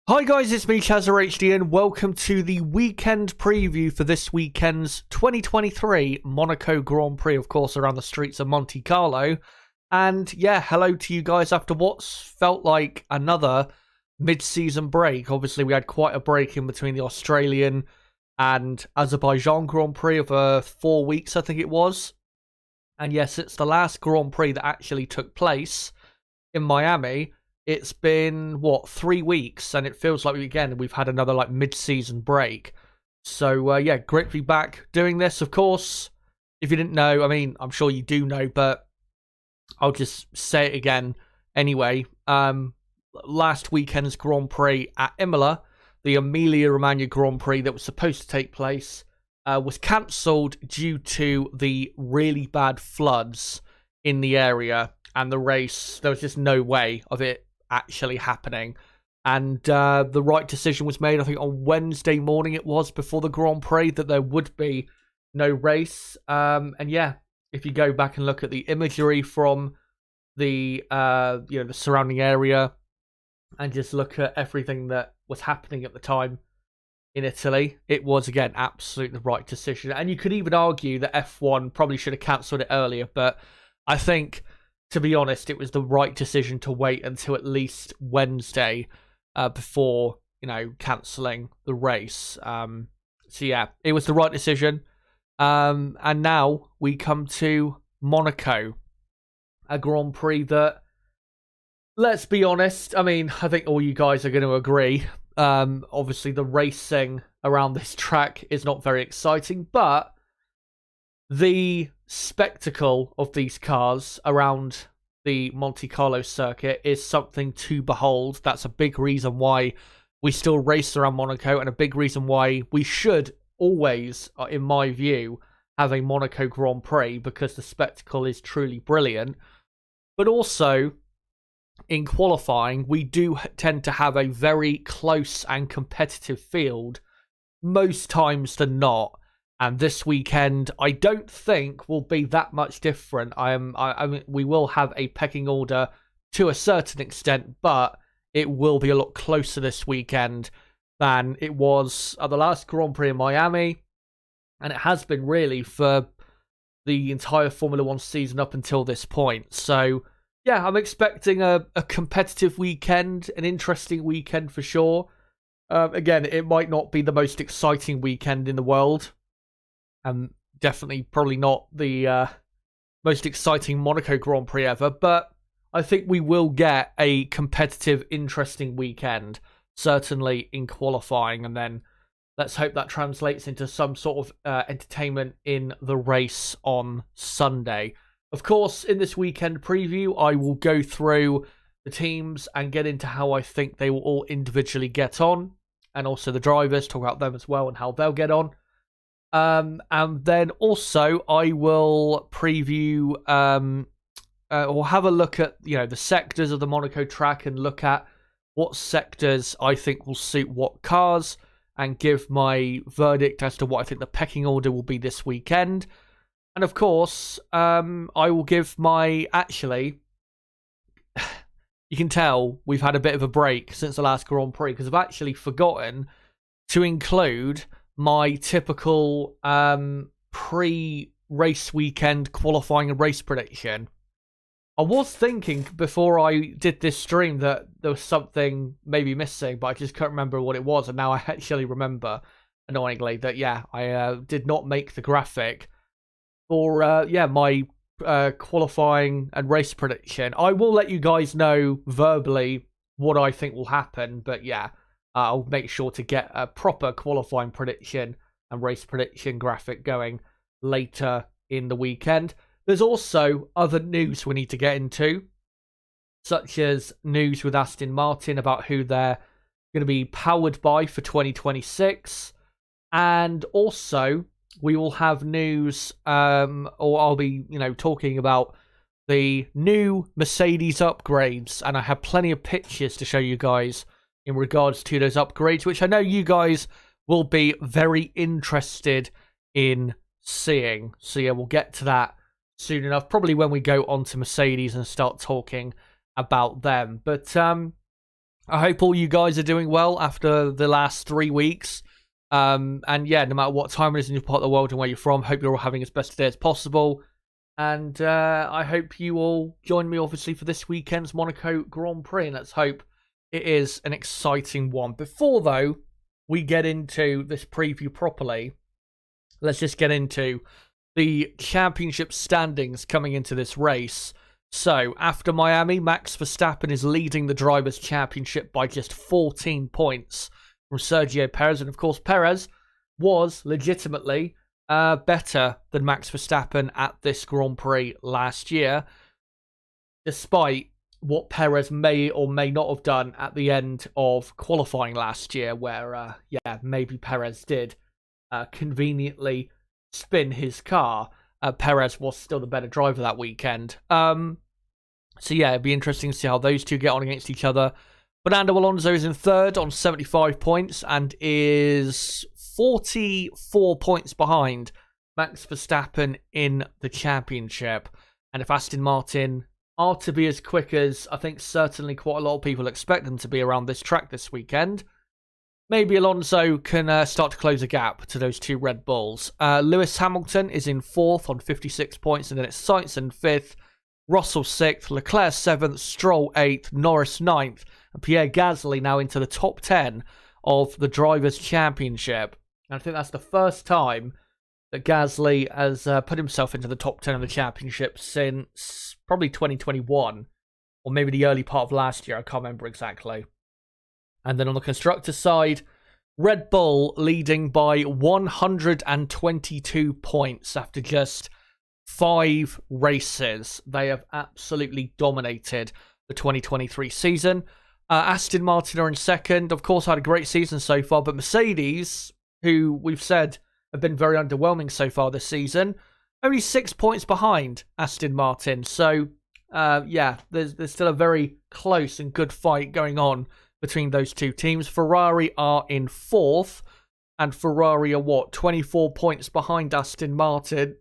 Hi guys, it's me ChazzaHD and welcome to the weekend preview for this weekend's 2023 Monaco Grand Prix, of course, around the streets of Monte Carlo. And yeah, hello to you guys after what's felt like another mid-season break. Obviously, we had quite a break in between the Australian and Azerbaijan Grand Prix of 4 weeks, I think it was. And yes, it's the last Grand Prix that actually took place in Miami. It's been, 3 weeks, and it feels like, we've had another, mid-season break. So, yeah, great to be back doing this. Of course, if you didn't know, I mean, I'm sure you do know, but I'll just say it again anyway. Last weekend's Grand Prix at Imola, the Emilia-Romagna Grand Prix that was supposed to take place, was cancelled due to the really bad floods in the area, and the race, there was just no way of it actually happening. And the right decision was made, I think on Wednesday morning it was, before the Grand Prix, that there would be no race. And yeah, if you go back and look at the imagery from the the surrounding area and just look at everything that was happening at the time in Italy, it was again absolutely the right decision. And you could even argue that F1 probably should have cancelled it earlier, but I think, to be honest, it was the right decision to wait until at least Wednesday before, cancelling the race. So yeah, it was the right decision. And now we come to Monaco, a Grand Prix that, let's be honest, I mean, I think all you guys are going to agree. Obviously, the racing around this track is not very exciting, but the spectacle of these cars around the Monte Carlo circuit is something to behold. That's a big reason why we still race around Monaco, and a big reason why we should always, in my view, have a Monaco Grand Prix, because the spectacle is truly brilliant. But also, in qualifying, we do tend to have a very close and competitive field most times than not. And this weekend, I don't think will be that much different. I mean, we will have a pecking order to a certain extent, but it will be a lot closer this weekend than it was at the last Grand Prix in Miami, and it has been really for the entire Formula One season up until this point. So, yeah, I'm expecting a competitive weekend, an interesting weekend for sure. Again, it might not be the most exciting weekend in the world. Definitely probably not the most exciting Monaco Grand Prix ever, but I think we will get a competitive, interesting weekend, certainly in qualifying, and then let's hope that translates into some sort of entertainment in the race on Sunday. Of course, in this weekend preview, I will go through the teams and get into how I think they will all individually get on, and also the drivers, talk about them as well and how they'll get on. And then also I will preview or have a look at the sectors of the Monaco track and look at what sectors I think will suit what cars, and give my verdict as to what I think the pecking order will be this weekend. And of course, I will give my, actually, you can tell we've had a bit of a break since the last Grand Prix, because I've actually forgotten to include my typical pre-race weekend qualifying and race prediction. I was thinking before I did this stream that there was something maybe missing, but I just can't remember what it was, and now I actually remember, annoyingly, that I did not make the graphic for my qualifying and race prediction. I will let you guys know verbally what I think will happen, but yeah, I'll make sure to get a proper qualifying prediction and race prediction graphic going later in the weekend. There's also other news we need to get into, such as news with Aston Martin about who they're going to be powered by for 2026. And also, we will have news, or I'll be, talking about the new Mercedes upgrades. And I have plenty of pictures to show you guys in regards to those upgrades, which I know you guys will be very interested in seeing. So yeah, we'll get to that soon enough, probably when we go on to Mercedes and start talking about them. But I hope all you guys are doing well after the last 3 weeks. And yeah, no matter what time it is in your part of the world and where you're from, hope you're all having as best a day as possible. And I hope you all join me, obviously, for this weekend's Monaco Grand Prix. And let's hope it is an exciting one. Before, though, we get into this preview properly, let's just get into the championship standings coming into this race. So, after Miami, Max Verstappen is leading the Drivers' Championship by just 14 points from Sergio Perez. And, of course, Perez was legitimately better than Max Verstappen at this Grand Prix last year, despite what Perez may or may not have done at the end of qualifying last year, where, maybe Perez did conveniently spin his car. Perez was still the better driver that weekend. So yeah, it'd be interesting to see how those two get on against each other. Fernando Alonso is in third on 75 points and is 44 points behind Max Verstappen in the championship. And if Aston Martin are to be as quick as I think certainly quite a lot of people expect them to be around this track this weekend, maybe Alonso can start to close a gap to those two Red Bulls. Lewis Hamilton is in fourth on 56 points, and then it's Sainz in fifth, Russell 6th, Leclerc 7th, Stroll 8th, Norris 9th, and Pierre Gasly now into the top 10 of the Drivers' Championship. And I think that's the first time that Gasly has put himself into the top 10 of the championship since probably 2021, or maybe the early part of last year, I can't remember exactly. And then on the constructor side, Red Bull leading by 122 points after just 5 races. They have absolutely dominated the 2023 season. Aston Martin are in second. Of course, had a great season so far, but Mercedes, who we've said have been very underwhelming so far this season, only 6 points behind Aston Martin. So, there's still a very close and good fight going on between those two teams. Ferrari are in fourth, and Ferrari are 24 points behind Aston Martin,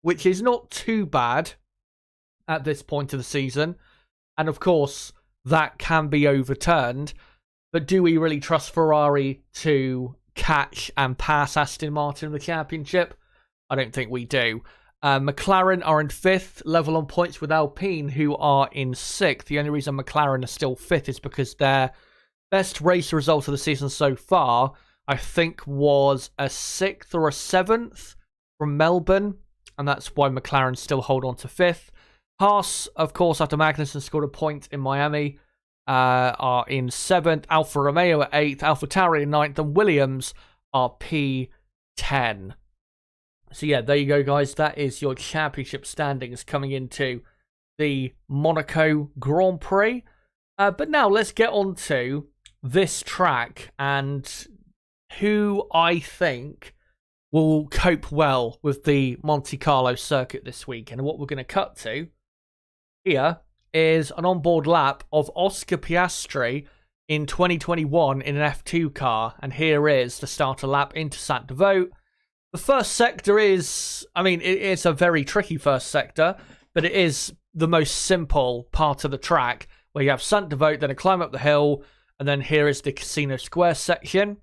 which is not too bad at this point of the season. And of course, that can be overturned. But do we really trust Ferrari to catch and pass Aston Martin in the championship? I don't think we do. McLaren are in fifth, level on points with Alpine, who are in sixth. The only reason McLaren are still fifth is because their best race result of the season so far, I think, was a 6th or a 7th from Melbourne. And that's why McLaren still hold on to fifth. Haas, of course, after Magnussen scored a point in Miami, are in 7th. Alfa Romeo at 8th. AlphaTauri at 9th. And Williams are P10. So yeah, there you go, guys. That is your championship standings coming into the Monaco Grand Prix. But now let's get on to this track and who I think will cope well with the Monte Carlo circuit this week. And what we're going to cut to here is an onboard lap of Oscar Piastri in 2021 in an F2 car. And here is the starter lap into Sainte-Devote. The first sector is, it's a very tricky first sector, but it is the most simple part of the track, where you have Sainte-Devote, then a climb up the hill, and then here is the Casino Square section.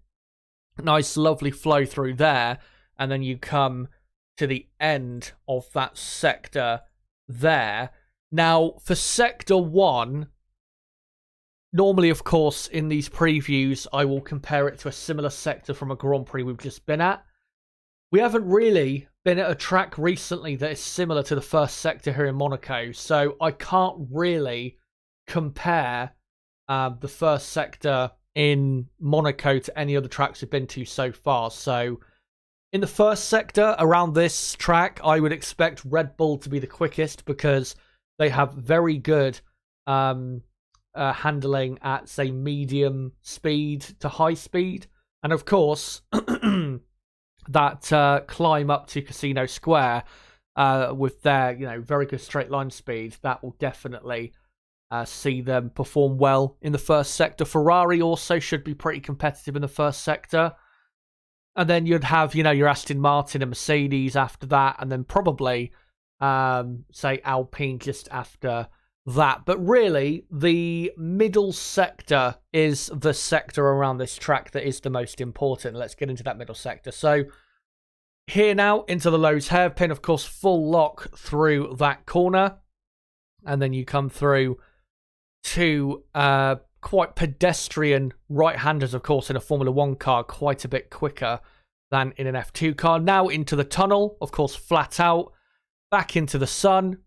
Nice, lovely flow through there. And then you come to the end of that sector there. Now, for Sector 1, normally, of course, in these previews, I will compare it to a similar sector from a Grand Prix we've just been at. We haven't really been at a track recently that is similar to the first sector here in Monaco, so I can't really compare the first sector in Monaco to any other tracks we've been to so far. So in the first sector around this track, I would expect Red Bull to be the quickest because they have very good handling at, say, medium speed to high speed. And of course, that climb up to Casino Square with their, very good straight line speed, that will definitely see them perform well in the first sector. Ferrari also should be pretty competitive in the first sector. And then you'd have, your Aston Martin and Mercedes after that, and then probably, say, Alpine just after that. But really, the middle sector is the sector around this track that is the most important. Let's get into that middle sector. So here now into the Lowe's hairpin, of course, full lock through that corner. And then you come through to quite pedestrian right-handers, of course, in a Formula 1 car, quite a bit quicker than in an F2 car. Now into the tunnel, of course, flat out, back into the sun,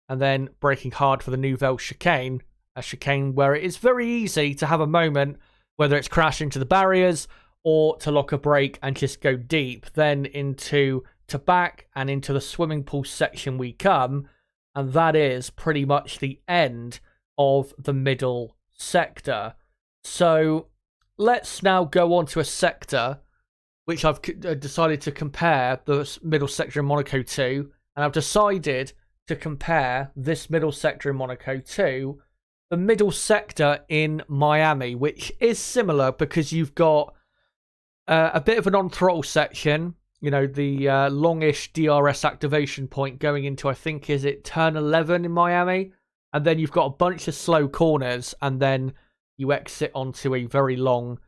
and then braking hard for the Nouvelle chicane, a chicane where it is very easy to have a moment, whether it's crash into the barriers or to lock a brake and just go deep. Then into to back and into the swimming pool section we come, and that is pretty much the end of the middle sector. So let's now go on to a sector which I've decided to compare the middle sector in Monaco to, and I've decided to compare this middle sector in Monaco to the middle sector in Miami, which is similar because you've got a bit of an on-throttle section, you know, the longish DRS activation point going into, I think, is it turn 11 in Miami? And then you've got a bunch of slow corners, and then you exit onto a very long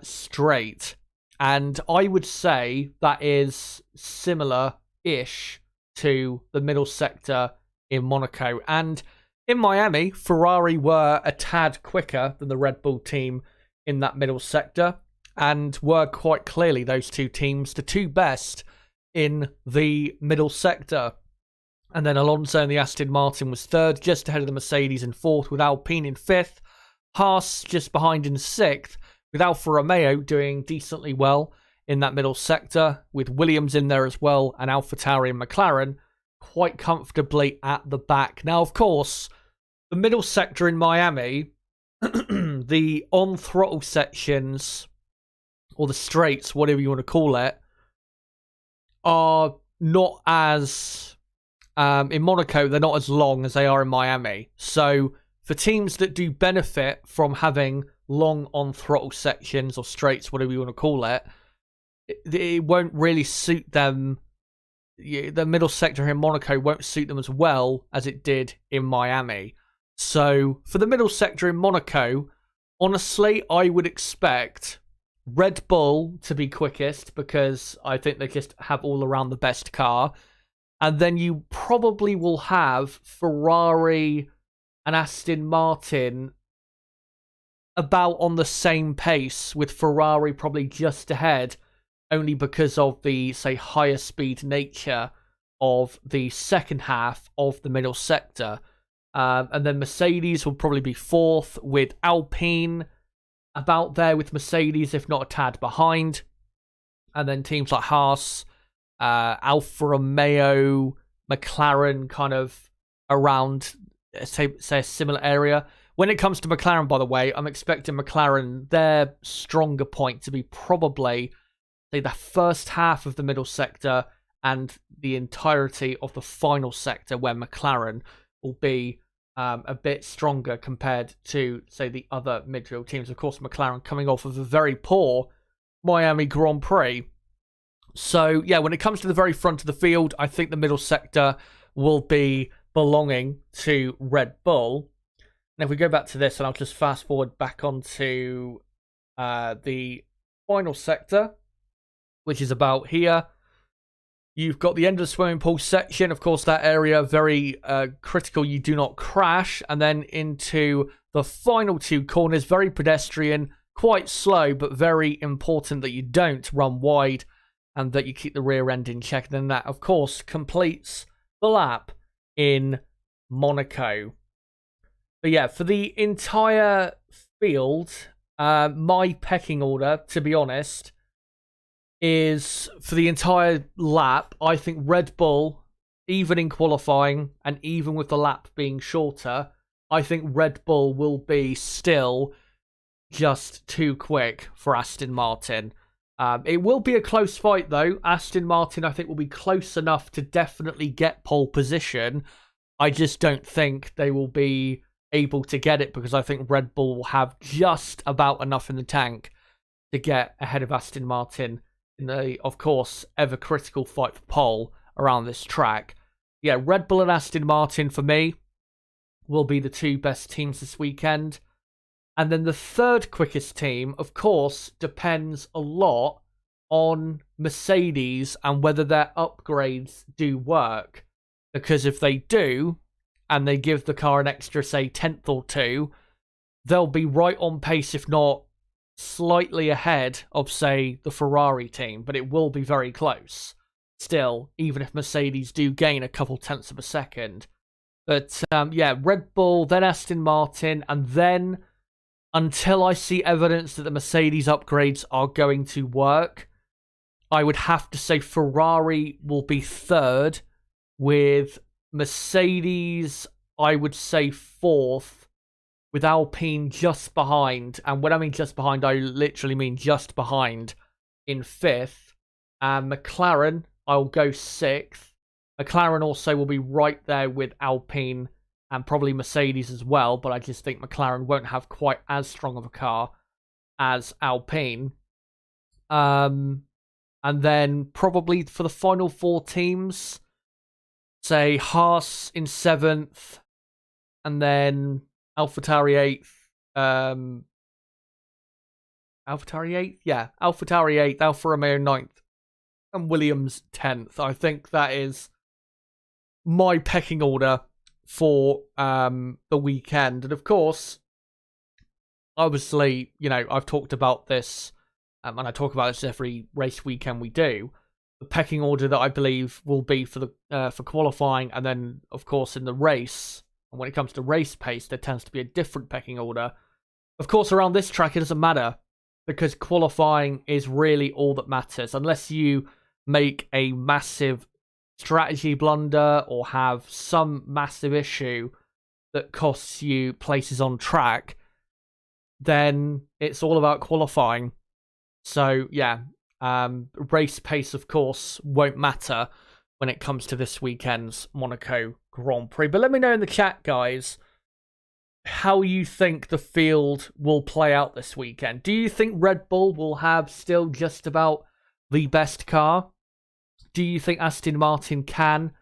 straight. And I would say that is similar-ish to the middle sector in Monaco. And in Miami, Ferrari were a tad quicker than the Red Bull team in that middle sector, and were quite clearly, those two teams, the two best in the middle sector. And then Alonso and the Aston Martin was third, just ahead of the Mercedes in fourth, with Alpine in fifth. Haas just behind in sixth, with Alfa Romeo doing decently well in that middle sector, with Williams in there as well, and AlphaTauri and McLaren quite comfortably at the back. Now, of course, the middle sector in Miami, the on-throttle sections, or the straights, whatever you want to call it, are not as... in Monaco, they're not as long as they are in Miami. So for teams that do benefit from having long on-throttle sections or straights, whatever you want to call it, it won't really suit them. The middle sector in Monaco won't suit them as well as it did in Miami. So for the middle sector in Monaco, honestly, I would expect Red Bull to be quickest because I think they just have all around the best car. And then you probably will have Ferrari and Aston Martin about on the same pace, with Ferrari probably just ahead, only because of the, say, higher speed nature of the second half of the middle sector. And then Mercedes will probably be fourth, with Alpine about there with Mercedes, if not a tad behind. And then teams like Haas, Alfa Romeo, McLaren kind of around, say a similar area. When it comes to McLaren, by the way, I'm expecting McLaren, their stronger point to be probably, say, the first half of the middle sector and the entirety of the final sector, where McLaren will be a bit stronger compared to, say, the other midfield teams. Of course, McLaren coming off of a very poor Miami Grand Prix. So, yeah, when it comes to the very front of the field, I think the middle sector will be belonging to Red Bull. And if we go back to this, and I'll just fast forward back onto the final sector, which is about here. You've got the end of the swimming pool section. Of course, that area, very critical you do not crash. And then into the final two corners, very pedestrian, quite slow, but very important that you don't run wide and that you keep the rear end in check. And then that, of course, completes the lap in Monaco. But yeah, for the entire field, my pecking order, to be honest, is for the entire lap, I think Red Bull, even in qualifying and even with the lap being shorter, I think Red Bull will be still just too quick for Aston Martin. It will be a close fight, though. Aston Martin, I think, will be close enough to definitely get pole position. I just don't think they will be able to get it, because I think Red Bull will have just about enough in the tank to get ahead of Aston Martin in the, of course, ever critical fight for pole around this track. Yeah, Red Bull and Aston Martin for me. will be the two best teams this weekend. And then the third quickest team, of course, depends a lot on Mercedes and whether their upgrades do work. Because if they do, and they give the car an extra, say, tenth or two, they'll be right on pace, if not slightly ahead of, say, the Ferrari team. But it will be very close still, even if Mercedes do gain a couple tenths of a second. But yeah, Red Bull, then Aston Martin, and then until I see evidence that the Mercedes upgrades are going to work, I would have to say Ferrari will be third, with Mercedes, I would say fourth, with Alpine just behind. And when I mean just behind, I literally mean just behind in fifth. And McLaren, I'll go sixth. McLaren also will be right there with Alpine and probably Mercedes as well, but I just think McLaren won't have quite as strong of a car as Alpine. And then probably for the final four teams, say Haas in seventh, and then AlphaTauri eighth. AlphaTauri eighth? Yeah, AlphaTauri eighth, Alfa Romeo ninth, and Williams 10th. I think that is my pecking order for the weekend. And of course, obviously, you know, I've talked about this, and I talk about this every race weekend we do. The pecking order that I believe will be for the for qualifying, and then of course in the race. And when it comes to race pace, there tends to be a different pecking order. Of course, around this track, it doesn't matter, because qualifying is really all that matters. Unless you make a massive strategy blunder or have some massive issue that costs you places on track, then it's all about qualifying. So yeah, race pace, of course, won't matter when it comes to this weekend's Monaco Grand Prix. But let me know in the chat, guys, how you think the field will play out this weekend. Do you think Red Bull will have still just about the best car? Do you think Aston Martin can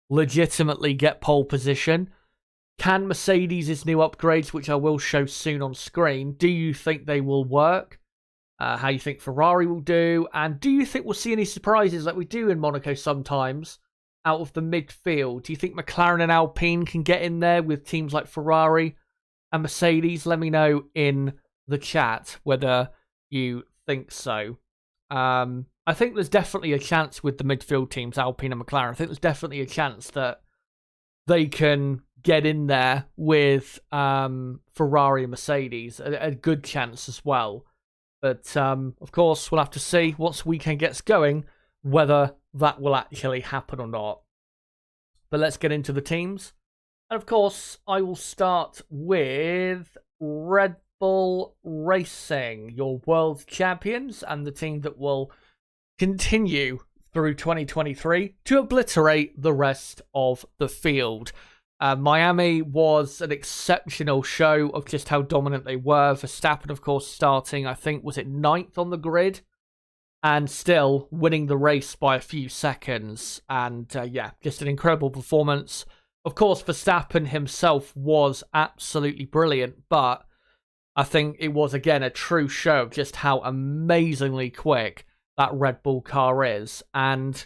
legitimately get pole position? Can Mercedes' new upgrades, which I will show soon on screen, do you think they will work? How you think Ferrari will do? And do you think we'll see any surprises like we do in Monaco sometimes out of the midfield? Do you think McLaren and Alpine can get in there with teams like Ferrari and Mercedes? Let me know in the chat whether you think so. I think there's definitely a chance with the midfield teams, Alpine and McLaren. I think there's definitely a chance that they can get in there with Ferrari and Mercedes. A good chance as well. But, of course, we'll have to see once the weekend gets going whether that will actually happen or not. But let's get into the teams. And, of course, I will start with Red Bull Racing, your world champions, and the team that will continue through 2023 to obliterate the rest of the field. Miami was an exceptional show of just how dominant they were. Verstappen, of course, starting, I think, was it 9th on the grid? And still winning the race by a few seconds. And yeah, just an incredible performance. Of course, Verstappen himself was absolutely brilliant. But I think it was, again, a true show of just how amazingly quick that Red Bull car is. And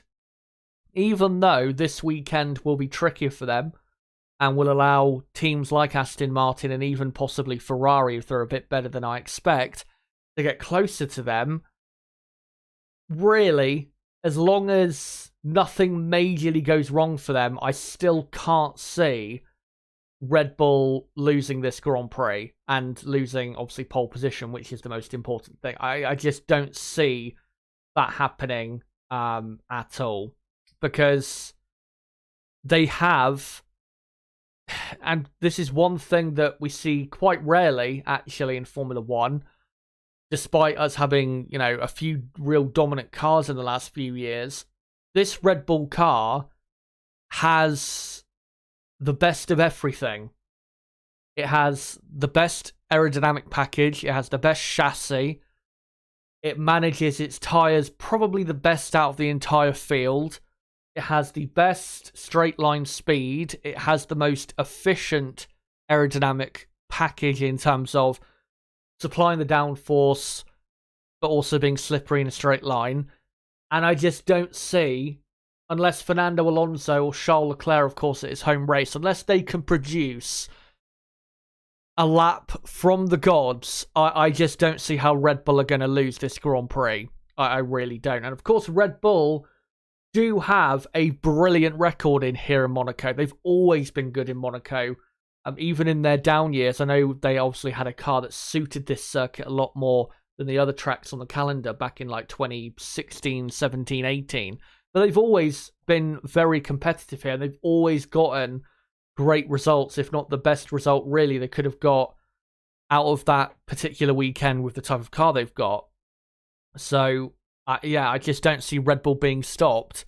even though this weekend will be trickier for them, and will allow teams like Aston Martin and even possibly Ferrari, if they're a bit better than I expect, to get closer to them. Really, as long as nothing majorly goes wrong for them, I still can't see Red Bull losing this Grand Prix and losing, obviously, pole position, which is the most important thing. I just don't see that happening at all, because they have... And this is one thing that we see quite rarely, actually, in Formula One, despite us having, you know, a few real dominant cars in the last few years. This Red Bull car has the best of everything. It has the best aerodynamic package. It has the best chassis. It manages its tyres probably the best out of the entire field. It has the best straight line speed. It has the most efficient aerodynamic package in terms of supplying the downforce, but also being slippery in a straight line. And I just don't see, unless Fernando Alonso or Charles Leclerc, of course, at his home race, unless they can produce a lap from the gods, I just don't see how Red Bull are going to lose this Grand Prix. I really don't. And of course, Red Bull do have a brilliant record in here in Monaco. They've always been good in Monaco. Even in their down years, I know they obviously had a car that suited this circuit a lot more than the other tracks on the calendar back in like 2016, 17, 18. But they've always been very competitive here. They've always gotten great results, if not the best result really they could have got out of that particular weekend with the type of car they've got. So, I just don't see Red Bull being stopped.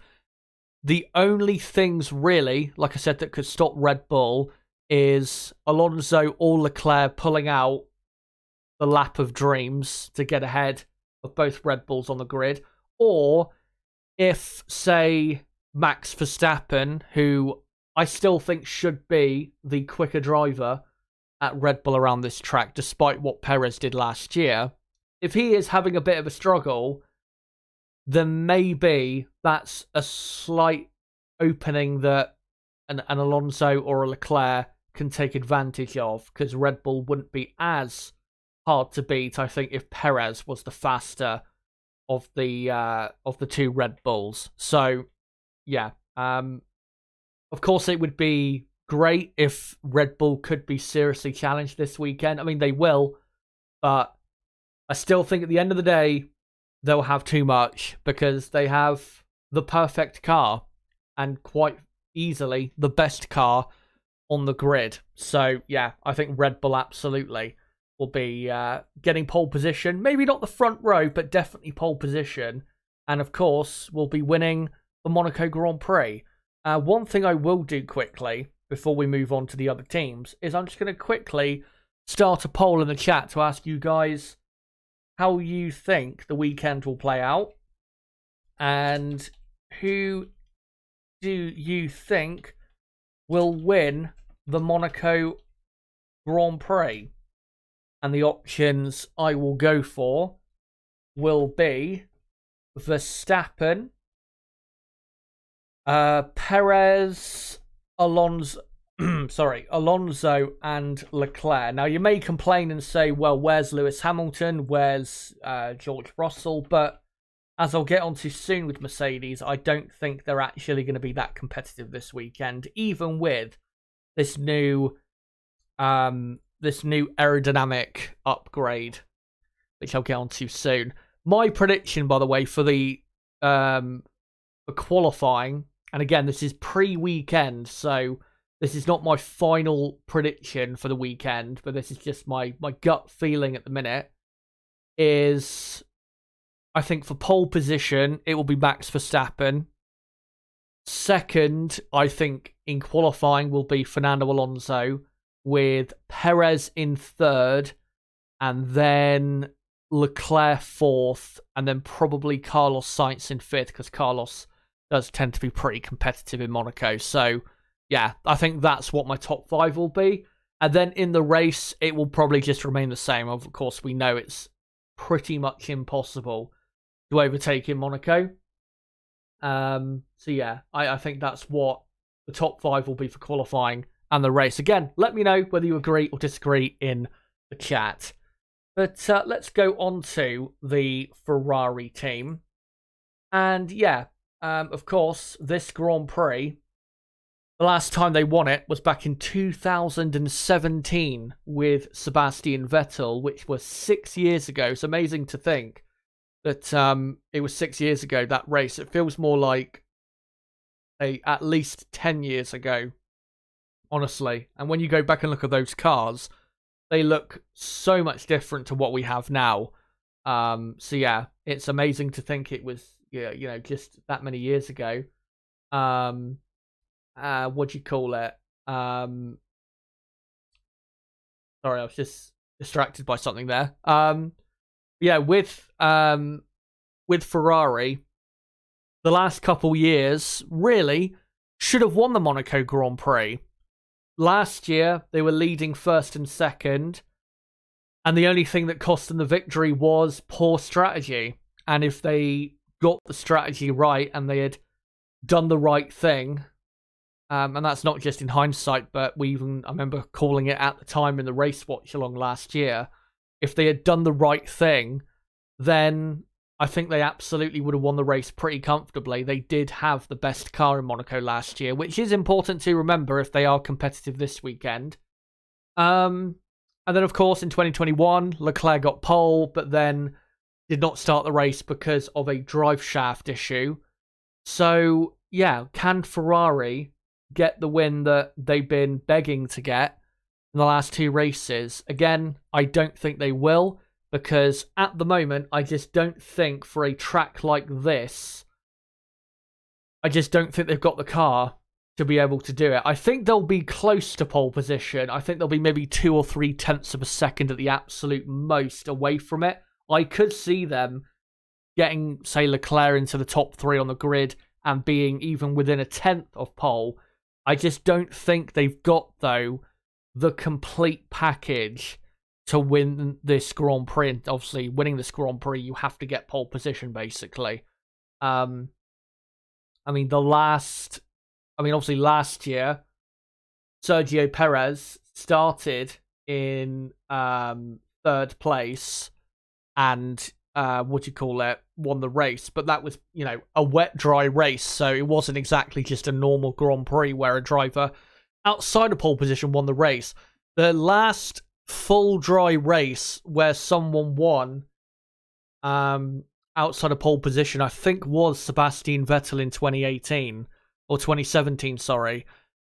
The only things really, like I said, that could stop Red Bull is Alonso or Leclerc pulling out the lap of dreams to get ahead of both Red Bulls on the grid, or if, say, Max Verstappen, who I still think should be the quicker driver at Red Bull around this track, despite what Perez did last year, if he is having a bit of a struggle, then maybe that's a slight opening that an Alonso or a Leclerc can take advantage of, because Red Bull wouldn't be as hard to beat, I think, if Perez was the faster of the two Red Bulls. So, yeah. Of course, it would be great if Red Bull could be seriously challenged this weekend. I mean, they will, but I still think at the end of the day, they'll have too much, because they have the perfect car and quite easily the best car on the grid. So, yeah, I think Red Bull absolutely will be getting pole position. Maybe not the front row, but definitely pole position. And, of course, will be winning the Monaco Grand Prix. One thing I will do quickly before we move on to the other teams is I'm just going to quickly start a poll in the chat to ask you guys how you think the weekend will play out, and who do you think will win the Monaco Grand Prix. And the options I will go for will be Verstappen, Perez, Alonso, Alonso and Leclerc. Now, you may complain and say, well, where's Lewis Hamilton? Where's George Russell? But as I'll get onto soon with Mercedes, I don't think they're actually going to be that competitive this weekend, even with this new aerodynamic upgrade, which I'll get onto soon. My prediction, by the way, for the for qualifying, and again, this is pre-weekend, so this is not my final prediction for the weekend, but this is just my gut feeling at the minute, is I think for pole position, it will be Max Verstappen. Second, I think in qualifying will be Fernando Alonso, with Perez in third, and then Leclerc fourth, and then probably Carlos Sainz in fifth, because Carlos does tend to be pretty competitive in Monaco. So, yeah, I think that's what my top five will be. And then in the race, it will probably just remain the same. Of course, we know it's pretty much impossible to overtake in Monaco. So, yeah, I think that's what the top five will be for qualifying and the race. Again, let me know whether you agree or disagree in the chat. But let's go on to the Ferrari team. And, yeah, of course, this Grand Prix, the last time they won it was back in 2017 with Sebastian Vettel, which was 6 years ago. It's amazing to think that it was 6 years ago, that race. It feels more like at least 10 years ago, honestly. And when you go back and look at those cars, they look so much different to what we have now. So, yeah, it's amazing to think it was, just that many years ago. What do you call it? Sorry, I was just distracted by something there. With Ferrari, the last couple years really should have won the Monaco Grand Prix. last year they were leading first and second, and the only thing that cost them the victory was poor strategy. And if they got the strategy right and they had done the right thing, and that's not just in hindsight, but I remember calling it at the time in the race watch along last year. If they had done the right thing, then I think they absolutely would have won the race pretty comfortably. They did have the best car in Monaco last year, which is important to remember if they are competitive this weekend. And then, of course, in 2021, Leclerc got pole, but then did not start the race because of a drive shaft issue. So, yeah, can Ferrari get the win that they've been begging to get in the last two races? Again, I don't think they will, because at the moment, I just don't think for a track like this, I just don't think they've got the car to be able to do it. I think they'll be close to pole position. I think they'll be maybe 2 or 3 tenths of a second at the absolute most away from it. I could see them getting, say, Leclerc into the top 3 on the grid and being even within a tenth of pole. I just don't think they've got, though, the complete package to win this Grand Prix. And obviously, winning this Grand Prix, you have to get pole position, basically. Obviously last year, Sergio Perez started in 3rd place and won the race. But that was, a wet, dry race, so it wasn't exactly just a normal Grand Prix where a driver outside of pole position won the race. The last full dry race where someone won outside of pole position, I think, was Sebastian Vettel in 2018. Or 2017, sorry.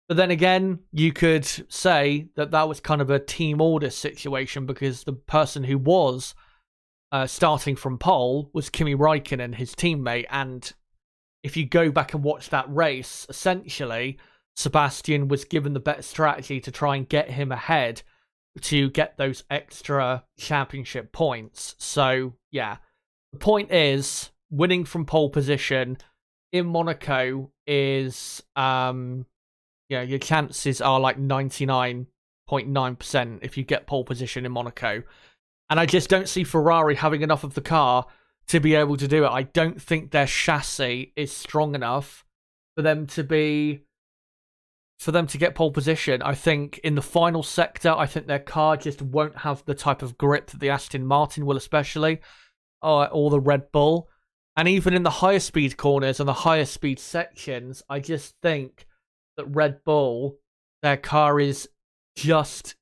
But then again, you could say that was kind of a team order situation, because the person who was starting from pole was Kimi Räikkönen, his teammate. And if you go back and watch that race, essentially, Sebastian was given the better strategy to try and get him ahead to get those extra championship points. So, yeah. The point is, winning from pole position in Monaco is, your chances are like 99.9% if you get pole position in Monaco. And I just don't see Ferrari having enough of the car to be able to do it. I don't think their chassis is strong enough for them to get pole position. I think in the final sector, I think their car just won't have the type of grip that the Aston Martin will, especially, or the Red Bull. And even in the higher speed corners and the higher speed sections, I just think that Red Bull, their car is just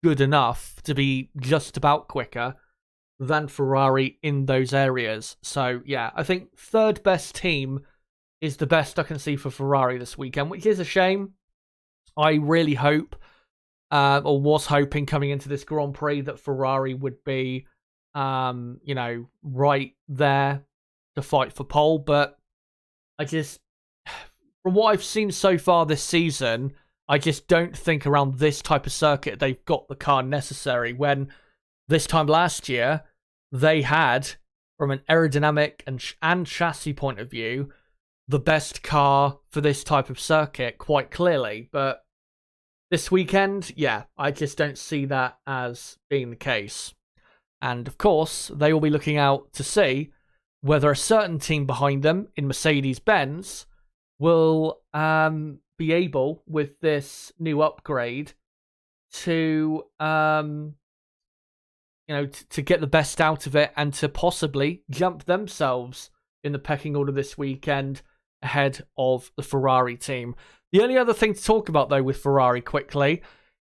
good enough to be just about quicker than Ferrari in those areas. So, yeah, I think 3rd best team is the best I can see for Ferrari this weekend, which is a shame. I really hope, or was hoping coming into this Grand Prix, that Ferrari would be, right there to fight for pole. But from what I've seen so far this season, I just don't think around this type of circuit they've got the car necessary, when this time last year they had, from an aerodynamic and chassis point of view, the best car for this type of circuit, quite clearly. But this weekend, yeah, I just don't see that as being the case. And of course, they will be looking out to see whether a certain team behind them in Mercedes-Benz will be able, with this new upgrade, to to get the best out of it and to possibly jump themselves in the pecking order this weekend ahead of the Ferrari team. The only other thing to talk about, though, with Ferrari quickly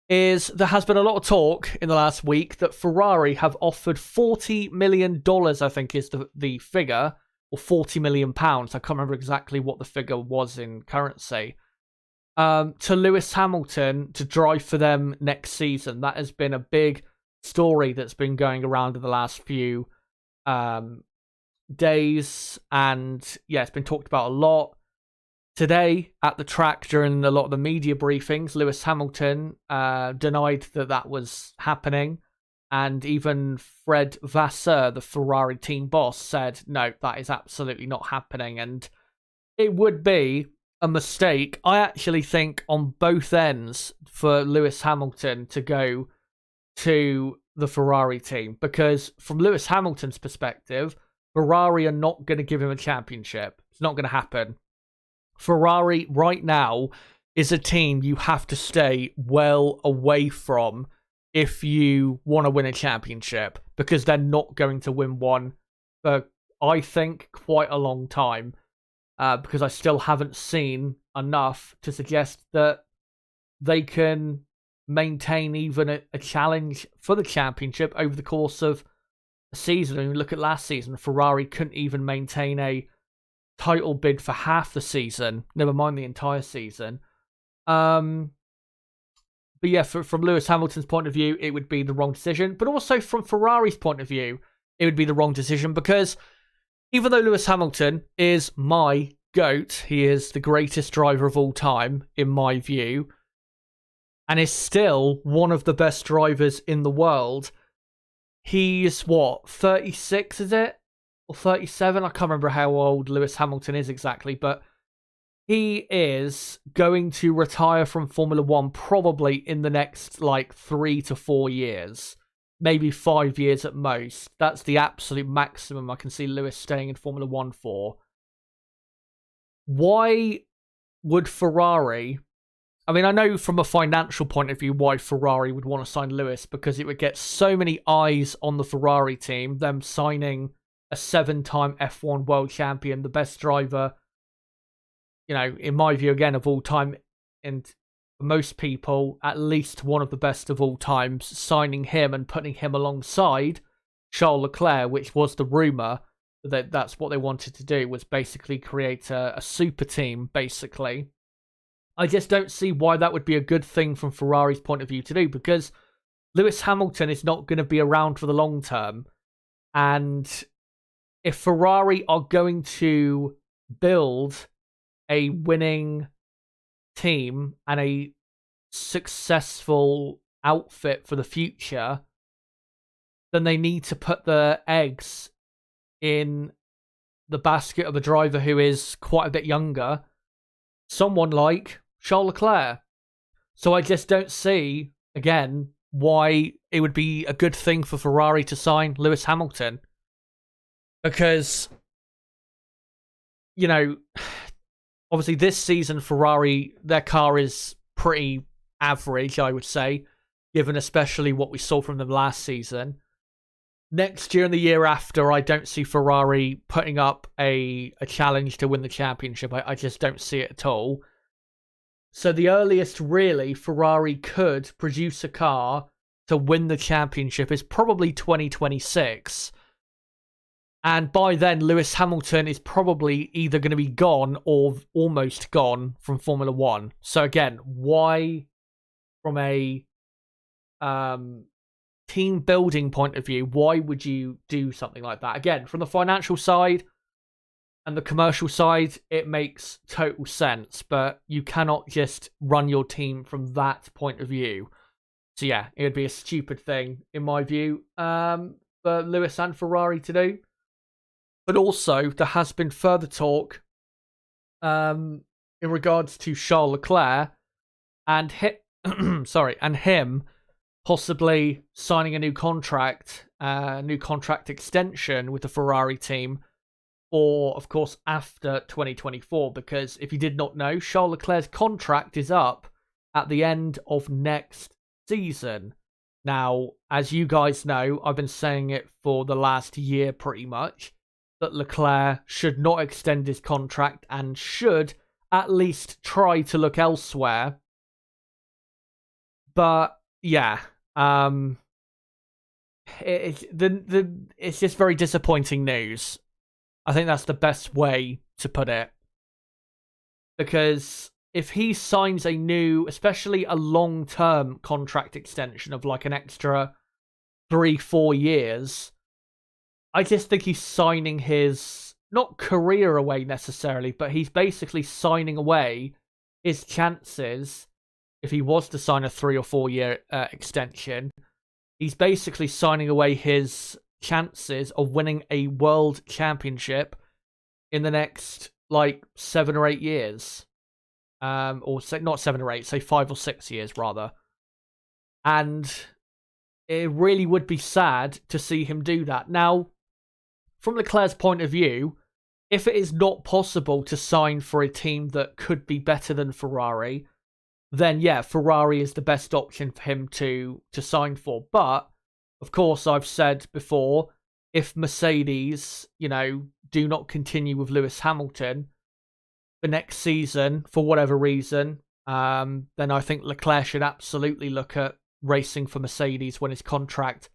is there has been a lot of talk in the last week that Ferrari have offered $40 million, I think is the figure, or £40 million. I can't remember exactly what the figure was in currency, to Lewis Hamilton to drive for them next season. That has been a big story that's been going around in the last few days, and yeah, it's been talked about a lot. Today, at the track, during a lot of the media briefings, Lewis Hamilton denied that was happening. And even Fred Vasseur, the Ferrari team boss, said, no, that is absolutely not happening. And it would be a mistake, I actually think, on both ends for Lewis Hamilton to go to the Ferrari team, because from Lewis Hamilton's perspective, Ferrari are not going to give him a championship. It's not going to happen. Ferrari right now is a team you have to stay well away from if you want to win a championship, because they're not going to win one for, I think, quite a long time, because I still haven't seen enough to suggest that they can maintain even a challenge for the championship over the course of a season. And look at last season, Ferrari couldn't even maintain a title bid for half the season, never mind the entire season. But yeah, from Lewis Hamilton's point of view, it would be the wrong decision. But also from Ferrari's point of view, it would be the wrong decision, because even though Lewis Hamilton is my GOAT, he is the greatest driver of all time, in my view, and is still one of the best drivers in the world. He's, 36, is it? Or 37? I can't remember how old Lewis Hamilton is exactly, but he is going to retire from Formula One probably in the next, 3 to 4 years. Maybe 5 years at most. That's the absolute maximum I can see Lewis staying in Formula One for. Why would Ferrari... I mean, I know from a financial point of view why Ferrari would want to sign Lewis, because it would get so many eyes on the Ferrari team, them signing a 7-time F1 world champion, the best driver, in my view, again, of all time, and for most people, at least one of the best of all times, signing him and putting him alongside Charles Leclerc, which was the rumour that that's what they wanted to do, was basically create a super team, basically. I just don't see why that would be a good thing from Ferrari's point of view to do, because Lewis Hamilton is not going to be around for the long term. And if Ferrari are going to build a winning team and a successful outfit for the future, then they need to put the eggs in the basket of a driver who is quite a bit younger, someone like Charles Leclerc. So I just don't see, again, why it would be a good thing for Ferrari to sign Lewis Hamilton. Because, obviously this season Ferrari, their car is pretty average, I would say, given especially what we saw from them last season. Next year and the year after, I don't see Ferrari putting up a challenge to win the championship. I just don't see it at all. So the earliest, really, Ferrari could produce a car to win the championship is probably 2026. And by then, Lewis Hamilton is probably either going to be gone or almost gone from Formula One. So again, why, from a team building point of view, why would you do something like that? Again, from the financial side and the commercial side, it makes total sense, but you cannot just run your team from that point of view. So yeah, it would be a stupid thing, in my view, for Lewis and Ferrari to do. But also, there has been further talk in regards to Charles Leclerc and him possibly signing a new contract extension with the Ferrari team, or, of course, after 2024, because if you did not know, Charles Leclerc's contract is up at the end of next season. Now, as you guys know, I've been saying it for the last year pretty much, that Leclerc should not extend his contract and should at least try to look elsewhere. But, yeah, it's just very disappointing news. I think that's the best way to put it. Because if he signs a new, especially a long-term contract extension of an extra 3-4 years, I just think he's signing his, not career away necessarily, but he's basically signing away his chances, if he was to sign a 3 or 4 year extension, he's basically signing away his chances of winning a world championship in the next 7 or 8 years. or say not 7 or 8, say 5 or 6 years rather. And it really would be sad to see him do that. Now, from Leclerc's point of view, if it is not possible to sign for a team that could be better than Ferrari, then yeah, Ferrari is the best option for him to sign for. But, of course, I've said before, if Mercedes, do not continue with Lewis Hamilton for next season, for whatever reason, then I think Leclerc should absolutely look at racing for Mercedes when his contract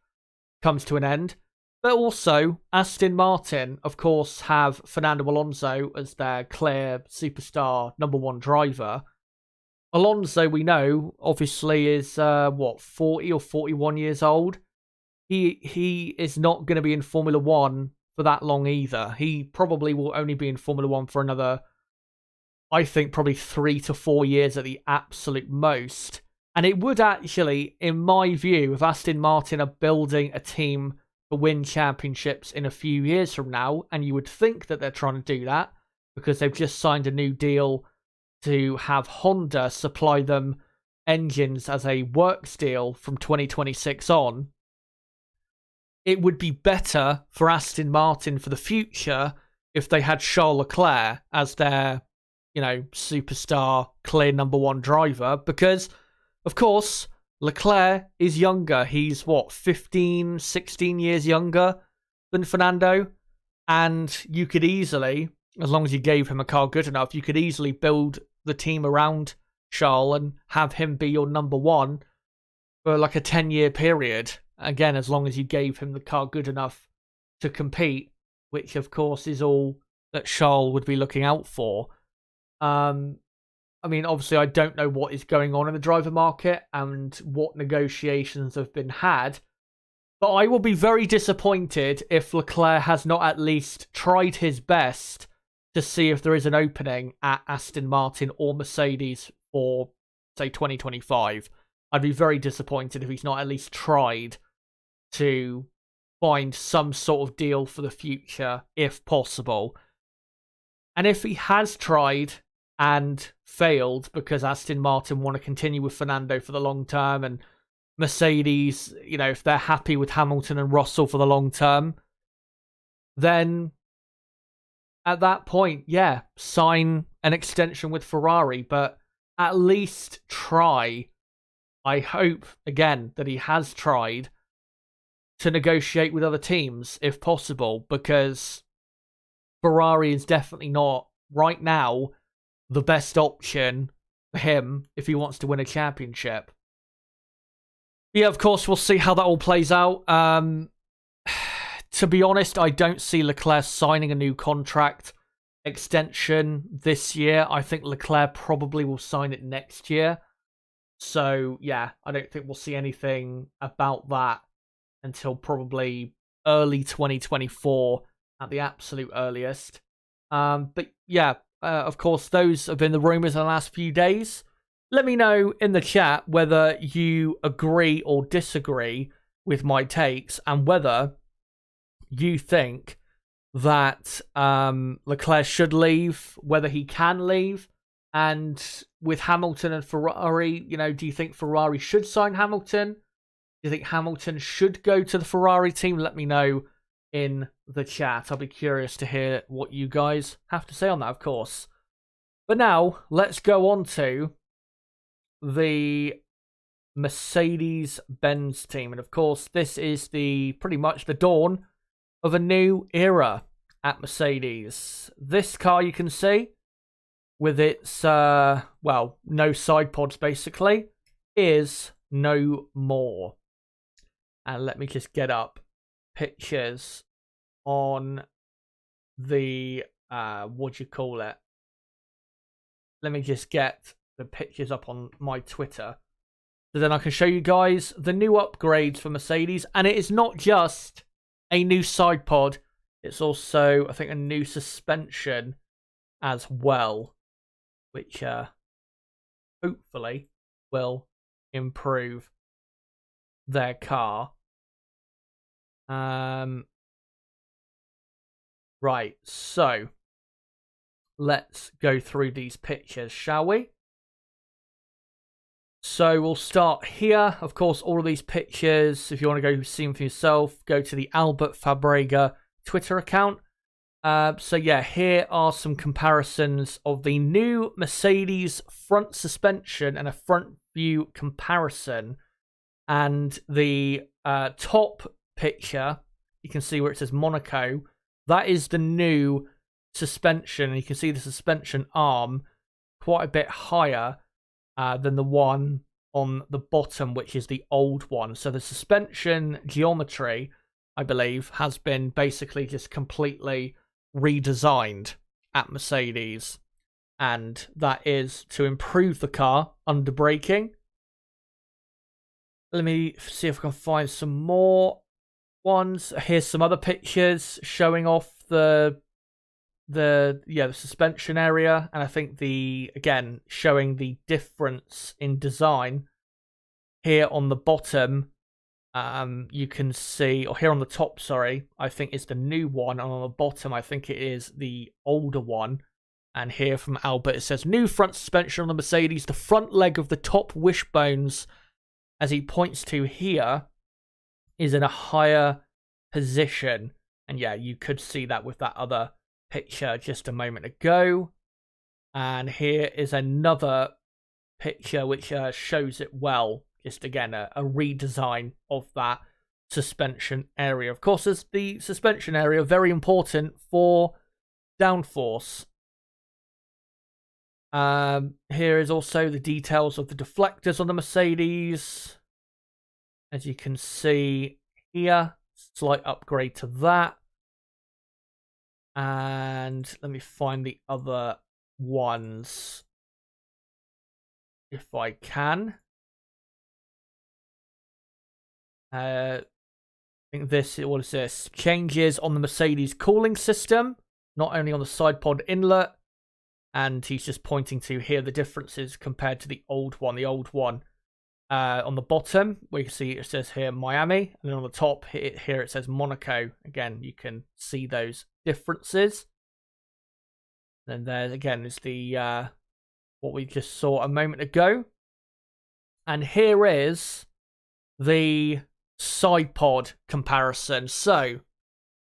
comes to an end. But also, Aston Martin, of course, have Fernando Alonso as their clear superstar number one driver. Alonso, we know, obviously is, 40 or 41 years old. He is not going to be in Formula One for that long either. He probably will only be in Formula One for another, I think, probably 3 to 4 years at the absolute most. And it would actually, in my view, if Aston Martin are building a team to win championships in a few years from now, and you would think that they're trying to do that because they've just signed a new deal to have Honda supply them engines as a works deal from 2026 on, it would be better for Aston Martin for the future if they had Charles Leclerc as their, superstar, clear number one driver, because, of course, Leclerc is younger. He's, 15, 16 years younger than Fernando, and you could easily, as long as you gave him a car good enough, you could easily build the team around Charles and have him be your number one for like a 10-year period. Again, as long as you gave him the car good enough to compete, which of course is all that Charles would be looking out for. Obviously I don't know what is going on in the driver market and what negotiations have been had, but I will be very disappointed if Leclerc has not at least tried his best to see if there is an opening at Aston Martin or Mercedes for, say, 2025. I'd be very disappointed if he's not at least tried to find some sort of deal for the future, if possible. And if he has tried and failed because Aston Martin want to continue with Fernando for the long term, and Mercedes, if they're happy with Hamilton and Russell for the long term, then at that point, yeah, sign an extension with Ferrari, but at least try. I hope, again, that he has tried to negotiate with other teams, if possible, because Ferrari is definitely not, right now, the best option for him if he wants to win a championship. Yeah, of course, we'll see how that all plays out. To be honest, I don't see Leclerc signing a new contract extension this year. I think Leclerc probably will sign it next year. So, yeah, I don't think we'll see anything about that until probably early 2024 at the absolute earliest. But, yeah, of course, those have been the rumours in the last few days. Let me know in the chat whether you agree or disagree with my takes and whether you think that Leclerc should leave, whether he can leave, and with Hamilton and Ferrari, do you think Ferrari should sign Hamilton? Do you think Hamilton should go to the Ferrari team? Let me know in the chat. I'll be curious to hear what you guys have to say on that, of course. But now, let's go on to the Mercedes-Benz team. And of course, this is pretty much the dawn of a new era at Mercedes. This car, you can see, with its, no side pods, basically, is no more. And let me just get up pictures on the, what do you call it? Let me just get the pictures up on my Twitter. So then I can show you guys the new upgrades for Mercedes. And it is not just a new side pod. It's also, I think, a new suspension as well, which hopefully will improve their car. Right, so let's go through these pictures, shall we? So we'll start here. Of course, all of these pictures, if you want to go see them for yourself, go to the Albert Fabrega Twitter account. So yeah, here are some comparisons of the new Mercedes front suspension and a front view comparison. And the top picture, you can see where it says Monaco. That is the new suspension. And you can see the suspension arm quite a bit higher than the one on the bottom, which is the old one. So the suspension geometry, I believe, has been basically just completely redesigned at Mercedes. And that is to improve the car under braking. Let me see if I can find some more ones. Here's some other pictures showing off the suspension area, and I think again showing the difference in design. Here on the bottom, you can see, or here on the top, sorry, I think it's the new one, and on the bottom I think it is the older one. And here from Albert it says new front suspension on the Mercedes. The front leg of the top wishbones, as he points to here, is in a higher position. And yeah, you could see that with that other picture just a moment ago. And here is another picture which shows it well. Just again, a redesign of that suspension area. Of course, as the suspension area, very important for downforce. Here is also the details of the deflectors on the Mercedes. As you can see here, slight upgrade to that. And let me find the other ones if I can. I think what is this? Changes on the Mercedes cooling system, not only on the side pod inlet. And he's just pointing to here the differences compared to the old one. The old one on the bottom, where you can see it says here Miami, and then on the top here it says Monaco. Again, you can see those differences. And there again is the what we just saw a moment ago. And here is the side pod comparison. So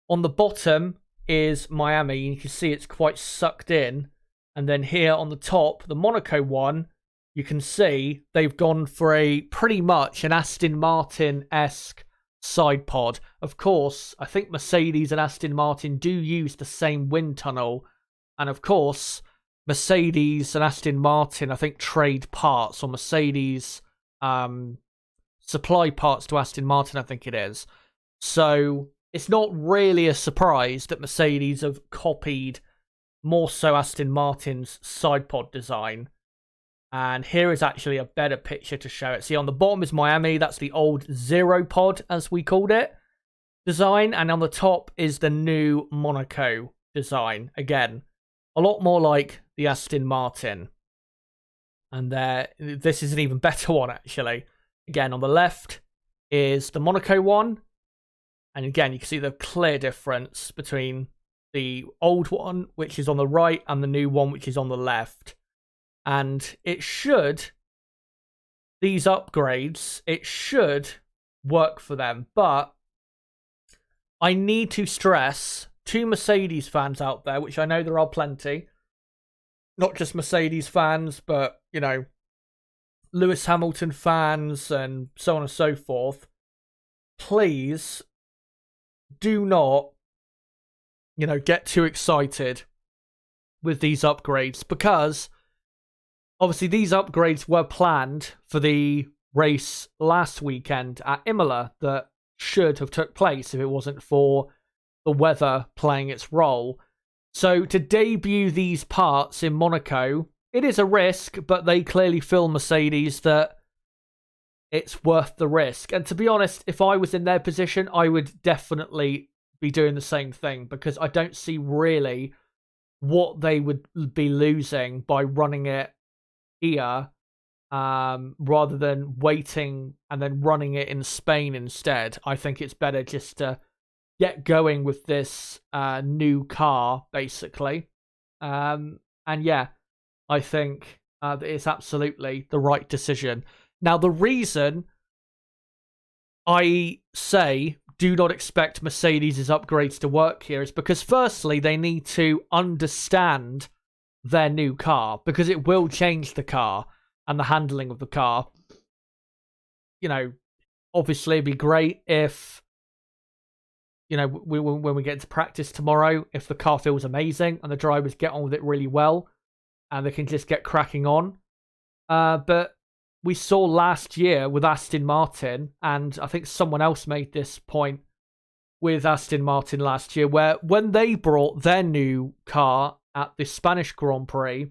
on the bottom is Miami. You can see it's quite sucked in. And then here on the top, the Monaco one, you can see they've gone for a pretty much an Aston Martin-esque side pod. Of course, I think Mercedes and Aston Martin do use the same wind tunnel. And of course, Mercedes and Aston Martin, I think, trade parts, or Mercedes supply parts to Aston Martin, I think it is. So it's not really a surprise that Mercedes have copied more so Aston Martin's side pod design. And here is actually a better picture to show it. See, on the bottom is Miami. That's the old zero pod, as we called it, design. And on the top is the new Monaco design. Again, a lot more like the Aston Martin. And this is an even better one, actually. Again, on the left is the Monaco one. And again, you can see the clear difference between the old one, which is on the right, and the new one, which is on the left. And these upgrades, it should work for them. But I need to stress to Mercedes fans out there, which I know there are plenty, not just Mercedes fans, but, you know, Lewis Hamilton fans and so on and so forth. Please do not, get too excited with these upgrades, because obviously these upgrades were planned for the race last weekend at Imola that should have took place if it wasn't for the weather playing its role. So to debut these parts in Monaco, it is a risk, but they clearly feel, Mercedes, that it's worth the risk. And to be honest, if I was in their position, I would definitely be doing the same thing, because I don't see really what they would be losing by running it here rather than waiting and then running it in Spain instead. I think it's better just to get going with this new car, basically. And yeah, I think that it's absolutely the right decision. Now, the reason I say do not expect Mercedes' upgrades to work here is because, firstly, they need to understand their new car, because it will change the car and the handling of the car. You know, obviously, it'd be great if, you know, when we get to practice tomorrow, if the car feels amazing and the drivers get on with it really well and they can just get cracking on. But we saw last year with Aston Martin, and I think someone else made this point with Aston Martin last year, where when they brought their new car at the Spanish Grand Prix,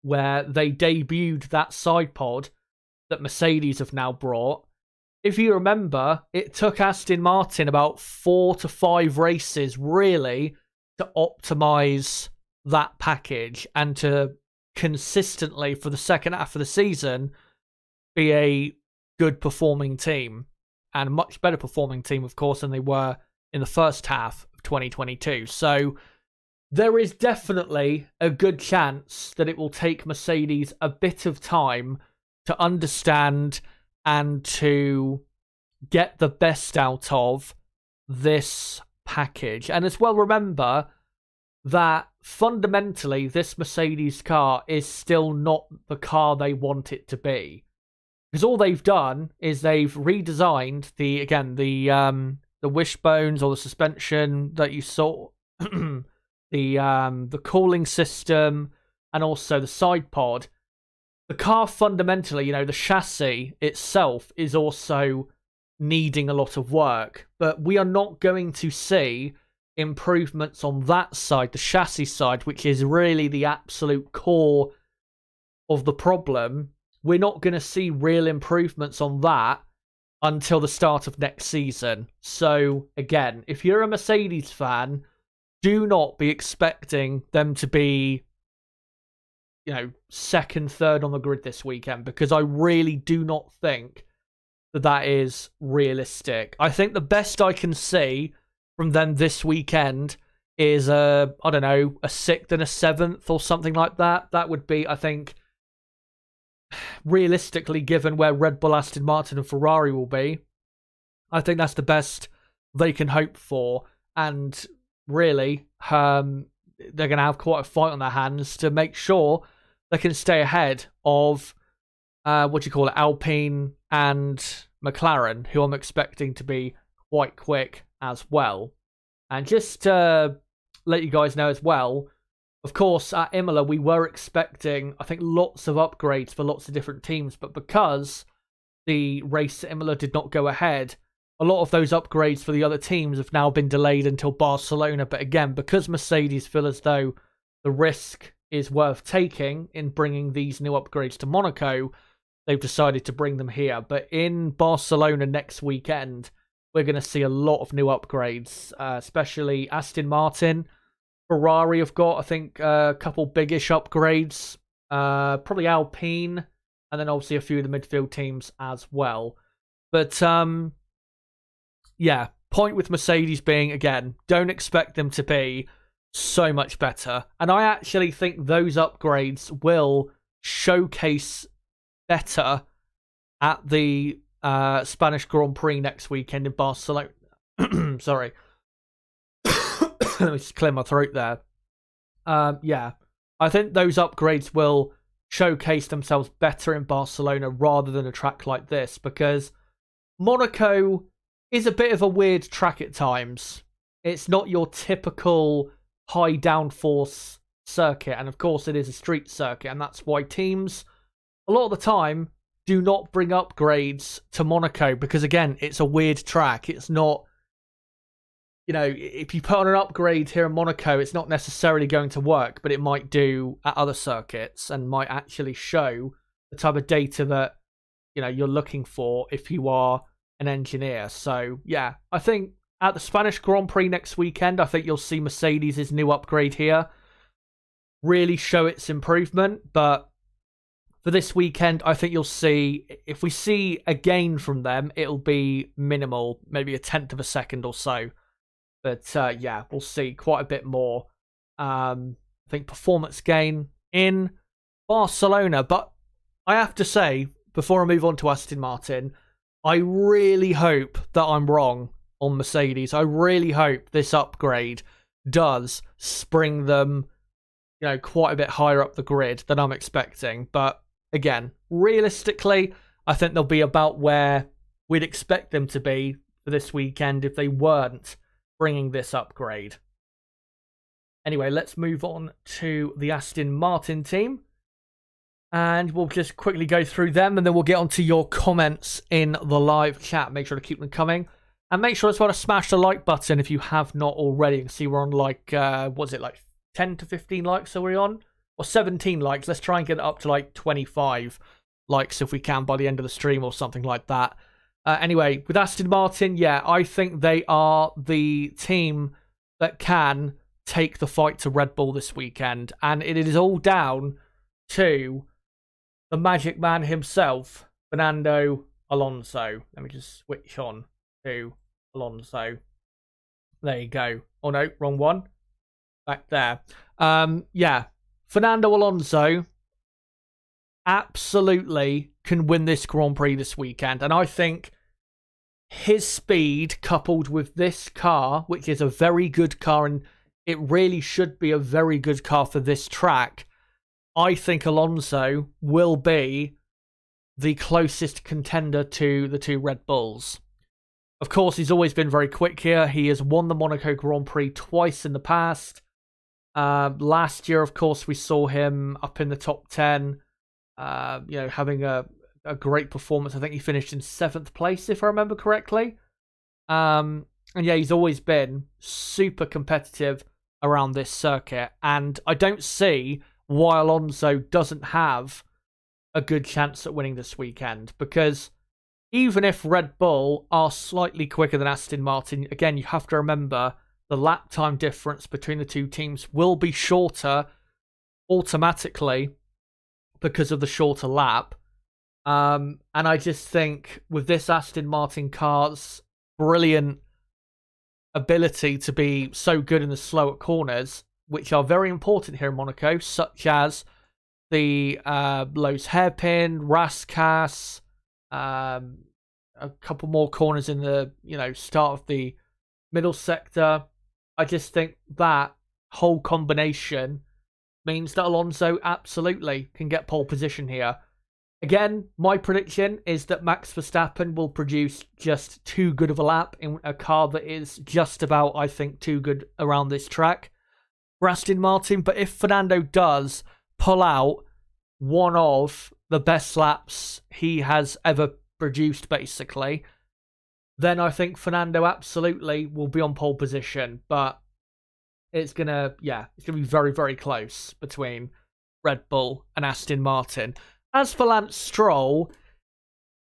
where they debuted that sidepod that Mercedes have now brought, if you remember, it took Aston Martin about 4 to 5 races, really, to optimize that package and to consistently, for the second half of the season, be a good performing team, and a much better performing team, of course, than they were in the first half of 2022. So there is definitely a good chance that it will take Mercedes a bit of time to understand and to get the best out of this package. And as well, remember that fundamentally this Mercedes car is still not the car they want it to be. Because all they've done is they've redesigned the wishbones or the suspension that you saw, the cooling system, and also the side pod. The car fundamentally, the chassis itself is also needing a lot of work, but we are not going to see improvements on that side, the chassis side, which is really the absolute core of the problem. We're not going to see real improvements on that until the start of next season. So again, if you're a Mercedes fan, do not be expecting them to be, second, third on the grid this weekend, because I really do not think that is realistic. I think the best I can see from them this weekend is a 6th and a 7th or something like that. That would be, I think, realistically, given where Red Bull, Aston Martin and Ferrari will be, I think that's the best they can hope for. And really, they're going to have quite a fight on their hands to make sure they can stay ahead of Alpine and McLaren, who I'm expecting to be quite quick as well. And just to let you guys know as well, of course, at Imola, we were expecting, I think, lots of upgrades for lots of different teams, but because the race at Imola did not go ahead, a lot of those upgrades for the other teams have now been delayed until Barcelona. But again, because Mercedes feel as though the risk is worth taking in bringing these new upgrades to Monaco, they've decided to bring them here. But in Barcelona next weekend, we're going to see a lot of new upgrades, especially Aston Martin. Ferrari have got, I think, a couple biggish upgrades. Probably Alpine, and then obviously a few of the midfield teams as well. But, yeah, point with Mercedes being, again, don't expect them to be so much better. And I actually think those upgrades will showcase better at the Spanish Grand Prix next weekend in Barcelona. Sorry. Let me just clear my throat there. Yeah, I think those upgrades will showcase themselves better in Barcelona rather than a track like this, because Monaco is a bit of a weird track at times. It's not your typical high downforce circuit, and of course it is a street circuit, and that's why teams a lot of the time do not bring upgrades to Monaco, because again, it's a weird track. It's not, if you put on an upgrade here in Monaco, it's not necessarily going to work, but it might do at other circuits and might actually show the type of data that, you're looking for if you are an engineer. So, yeah, I think at the Spanish Grand Prix next weekend, I think you'll see Mercedes' new upgrade here really show its improvement. But for this weekend, I think you'll see, if we see a gain from them, it'll be minimal, maybe a 1/10 of a second or so. But yeah, we'll see quite a bit more I think, performance gain in Barcelona. But I have to say, before I move on to Aston Martin, I really hope that I'm wrong on Mercedes. I really hope this upgrade does spring them, quite a bit higher up the grid than I'm expecting. But again, realistically, I think they'll be about where we'd expect them to be for this weekend if they weren't bringing this upgrade. Anyway, let's move on to the Aston Martin team. And we'll just quickly go through them, and then we'll get onto your comments in the live chat. Make sure to keep them coming. And make sure as well to smash the like button if you have not already. You can see we're on like 10 to 15 likes are we on? Or 17 likes. Let's try and get it up to like 25 likes if we can by the end of the stream or something like that. Anyway, with Aston Martin, yeah, I think they are the team that can take the fight to Red Bull this weekend. And it is all down to the magic man himself, Fernando Alonso. Let me just switch on to Alonso. There you go. Oh no, wrong one. Back there. Yeah, Fernando Alonso absolutely can win this Grand Prix this weekend. And I think his speed coupled with this car, which is a very good car, and it really should be a very good car for this track, I think Alonso will be the closest contender to the two Red Bulls. Of course, he's always been very quick here. He has won the Monaco Grand Prix twice in the past. Last year, of course, we saw him up in the top 10, having a great performance. I think he finished in 7th place, if I remember correctly. And yeah, he's always been super competitive around this circuit. And I don't see why Alonso doesn't have a good chance at winning this weekend, because even if Red Bull are slightly quicker than Aston Martin, again, you have to remember the lap time difference between the two teams will be shorter automatically because of the shorter lap. And I just think with this Aston Martin car's brilliant ability to be so good in the slower corners, which are very important here in Monaco, such as the Lowe's hairpin, Rascasse, a couple more corners in the start of the middle sector. I just think that whole combination means that Alonso absolutely can get pole position here. Again, my prediction is that Max Verstappen will produce just too good of a lap in a car that is just about, I think, too good around this track for Aston Martin. But if Fernando does pull out one of the best laps he has ever produced, basically, then I think Fernando absolutely will be on pole position. But it's gonna be very, very close between Red Bull and Aston Martin. As for Lance Stroll,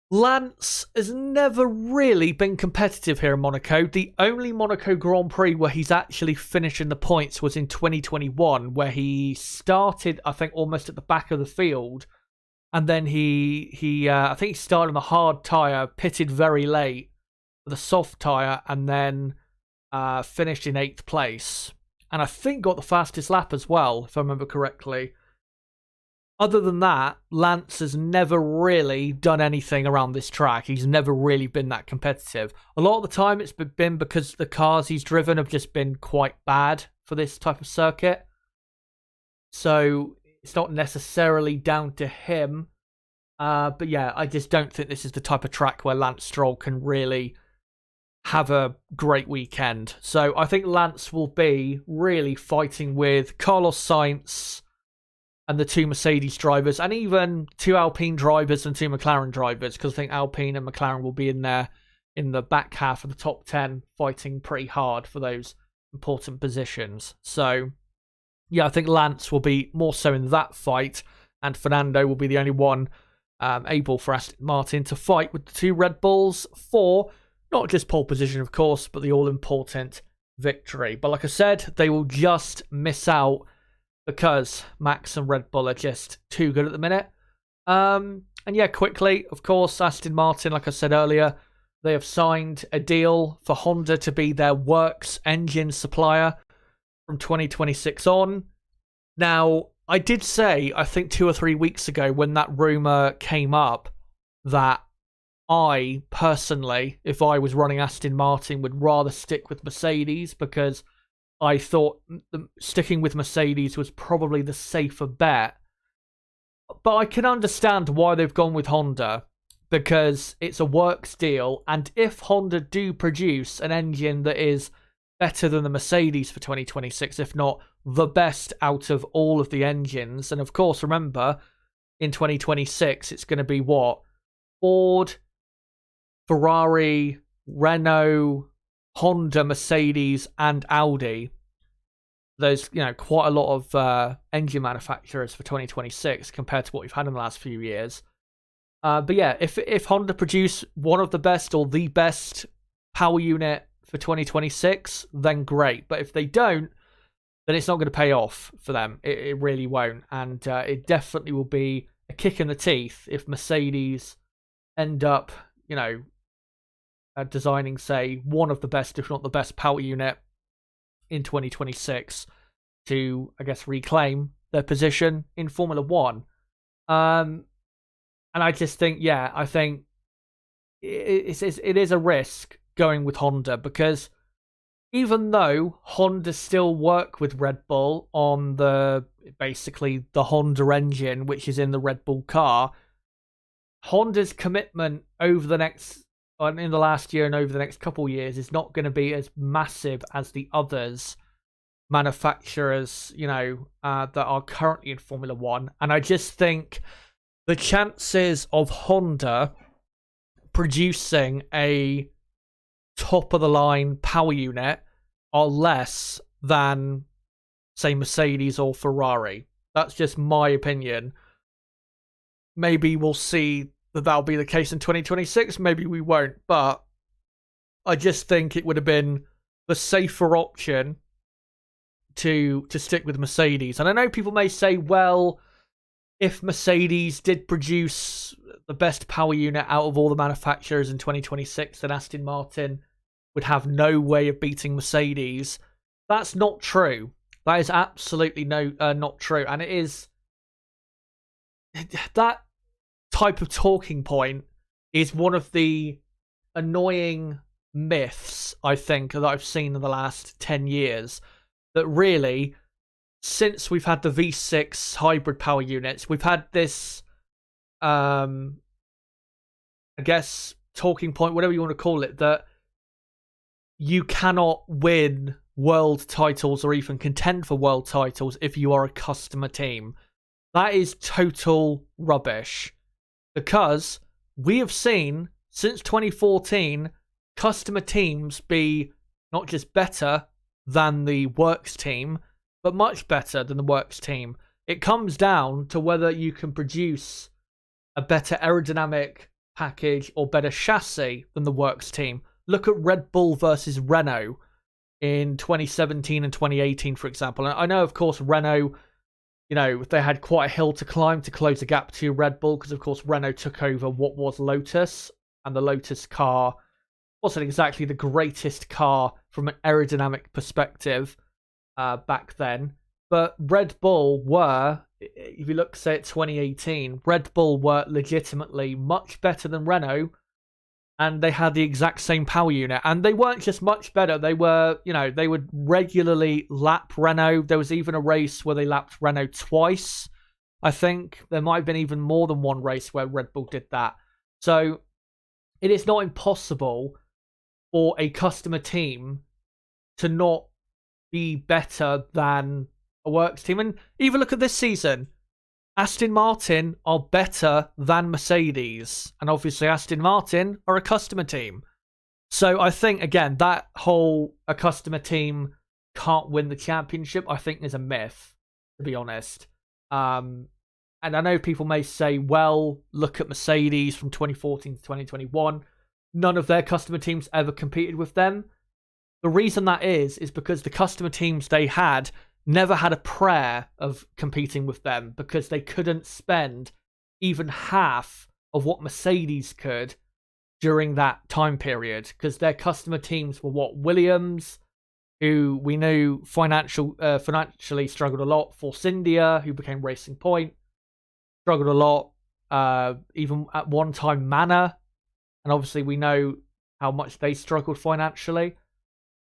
Lance has never really been competitive here in Monaco. The only Monaco Grand Prix where he's actually finished in the points was in 2021, where he started, I think, almost at the back of the field. And then I think he started on the hard tyre, pitted very late for the soft tyre, and then finished in 8th place. And I think got the fastest lap as well, if I remember correctly. Other than that, Lance has never really done anything around this track. He's never really been that competitive. A lot of the time it's been because the cars he's driven have just been quite bad for this type of circuit. So it's not necessarily down to him. But yeah, I just don't think this is the type of track where Lance Stroll can really have a great weekend. So I think Lance will be really fighting with Carlos Sainz and the two Mercedes drivers, and even two Alpine drivers and two McLaren drivers, because I think Alpine and McLaren will be in there in the back half of the top 10, fighting pretty hard for those important positions. So, yeah, I think Lance will be more so in that fight, and Fernando will be the only one able for Aston Martin to fight with the two Red Bulls for not just pole position, of course, but the all-important victory. But like I said, they will just miss out because Max and Red Bull are just too good at the minute. And yeah, quickly, of course, Aston Martin, like I said earlier, they have signed a deal for Honda to be their works engine supplier from 2026 on. Now, I did say, I think 2 or 3 weeks ago when that rumour came up, that I, personally, if I was running Aston Martin, would rather stick with Mercedes because I thought sticking with Mercedes was probably the safer bet. But I can understand why they've gone with Honda, because it's a works deal, and if Honda do produce an engine that is better than the Mercedes for 2026, if not the best out of all of the engines, and of course, remember, in 2026, it's going to be what? Ford, Ferrari, Renault, Honda, Mercedes, and Audi. There's, quite a lot of engine manufacturers for 2026 compared to what we've had in the last few years. But yeah, if Honda produce one of the best or the best power unit for 2026, then great. But if they don't, then it's not going to pay off for them. It really won't. And it definitely will be a kick in the teeth if Mercedes end up, designing, say, one of the best, if not the best power unit in 2026 to, I guess, reclaim their position in Formula One. And I just think, I think it is a risk going with Honda, because even though Honda still work with Red Bull on basically the Honda engine, which is in the Red Bull car, Honda's commitment in the last year and over the next couple of years is not going to be as massive as the others manufacturers, that are currently in Formula One. And I just think the chances of Honda producing a top-of-the-line power unit are less than, say, Mercedes or Ferrari. That's just my opinion. Maybe we'll see that'll be the case in 2026. Maybe we won't. But I just think it would have been the safer option to stick with Mercedes. And I know people may say, well, if Mercedes did produce the best power unit out of all the manufacturers in 2026, then Aston Martin would have no way of beating Mercedes. That's not true. That is absolutely not true. And it is... that type of talking point is one of the annoying myths, I think, that I've seen in the last 10 years. That really, since we've had the V6 hybrid power units, we've had this, I guess, talking point, whatever you want to call it, that you cannot win world titles or even contend for world titles if you are a customer team. That is total rubbish. Because we have seen, since 2014, customer teams be not just better than the works team, but much better than the works team. It comes down to whether you can produce a better aerodynamic package or better chassis than the works team. Look at Red Bull versus Renault in 2017 and 2018, for example. And I know, of course, Renault, they had quite a hill to climb to close the gap to Red Bull, because, of course, Renault took over what was Lotus, and the Lotus car wasn't exactly the greatest car from an aerodynamic perspective back then. But Red Bull were, if you look, say, at 2018, Red Bull were legitimately much better than Renault, and they had the exact same power unit. And they weren't just much better, they were, they would regularly lap Renault. There was even a race where they lapped Renault twice. I think there might have been even more than one race where Red Bull did that. So it is not impossible for a customer team to not be better than a works team. And even look at this season. Aston Martin are better than Mercedes. And obviously Aston Martin are a customer team. So I think, again, that whole a customer team can't win the championship, I think is a myth, to be honest. And I know people may say, well, look at Mercedes from 2014 to 2021. None of their customer teams ever competed with them. The reason that is because the customer teams they had never had a prayer of competing with them, because they couldn't spend even half of what Mercedes could during that time period, because their customer teams were what? Williams, who we knew financially struggled a lot. Force India, who became Racing Point, struggled a lot. Even at one time, Manor, and obviously we know how much they struggled financially.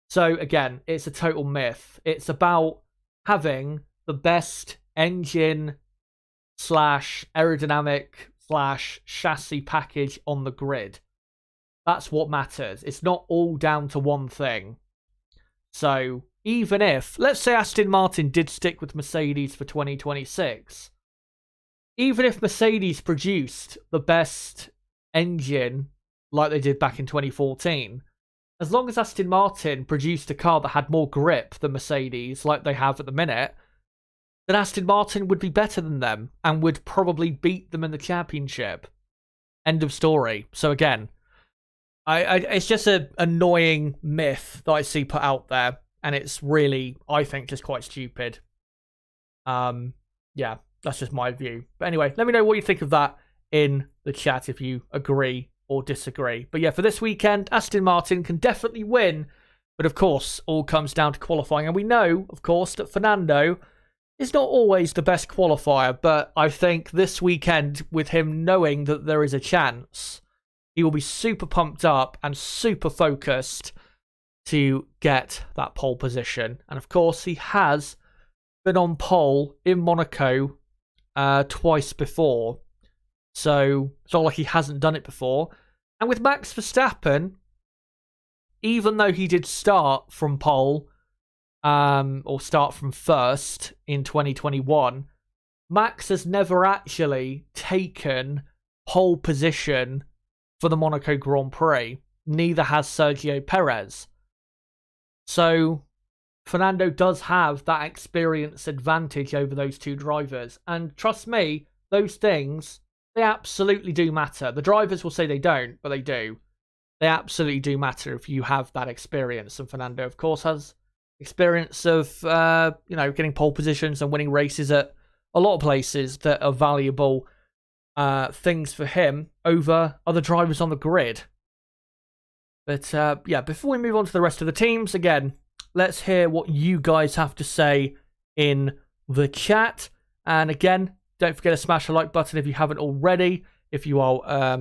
So again, it's a total myth. It's about having the best engine slash aerodynamic slash chassis package on the grid. That's what matters. It's not all down to one thing. So even if, let's say Aston Martin did stick with Mercedes for 2026, even if Mercedes produced the best engine like they did back in 2014, as long as Aston Martin produced a car that had more grip than Mercedes, like they have at the minute, then Aston Martin would be better than them and would probably beat them in the championship. End of story. So again, it's just an annoying myth that I see put out there, and it's really, I think, just quite stupid. Yeah, that's just my view. But anyway, let me know what you think of that in the chat if you agree or disagree. But yeah, for this weekend, Aston Martin can definitely win, but of course, all comes down to qualifying. And we know, of course, that Fernando is not always the best qualifier, but I think this weekend, with him knowing that there is a chance, he will be super pumped up and super focused to get that pole position. And of course, he has been on pole in Monaco twice before. So it's not like he hasn't done it before. And with Max Verstappen, even though he did start from pole, or start from first in 2021, Max has never actually taken pole position for the Monaco Grand Prix. Neither has Sergio Perez. So Fernando does have that experience advantage over those two drivers. And trust me, those things, they absolutely do matter. The drivers will say they don't, but they do. They absolutely do matter if you have that experience. And Fernando, of course, has experience of getting pole positions and winning races at a lot of places that are valuable things for him over other drivers on the grid. But yeah, before we move on to the rest of the teams, again, let's hear what you guys have to say in the chat. And again, don't forget to smash the like button if you haven't already. If you are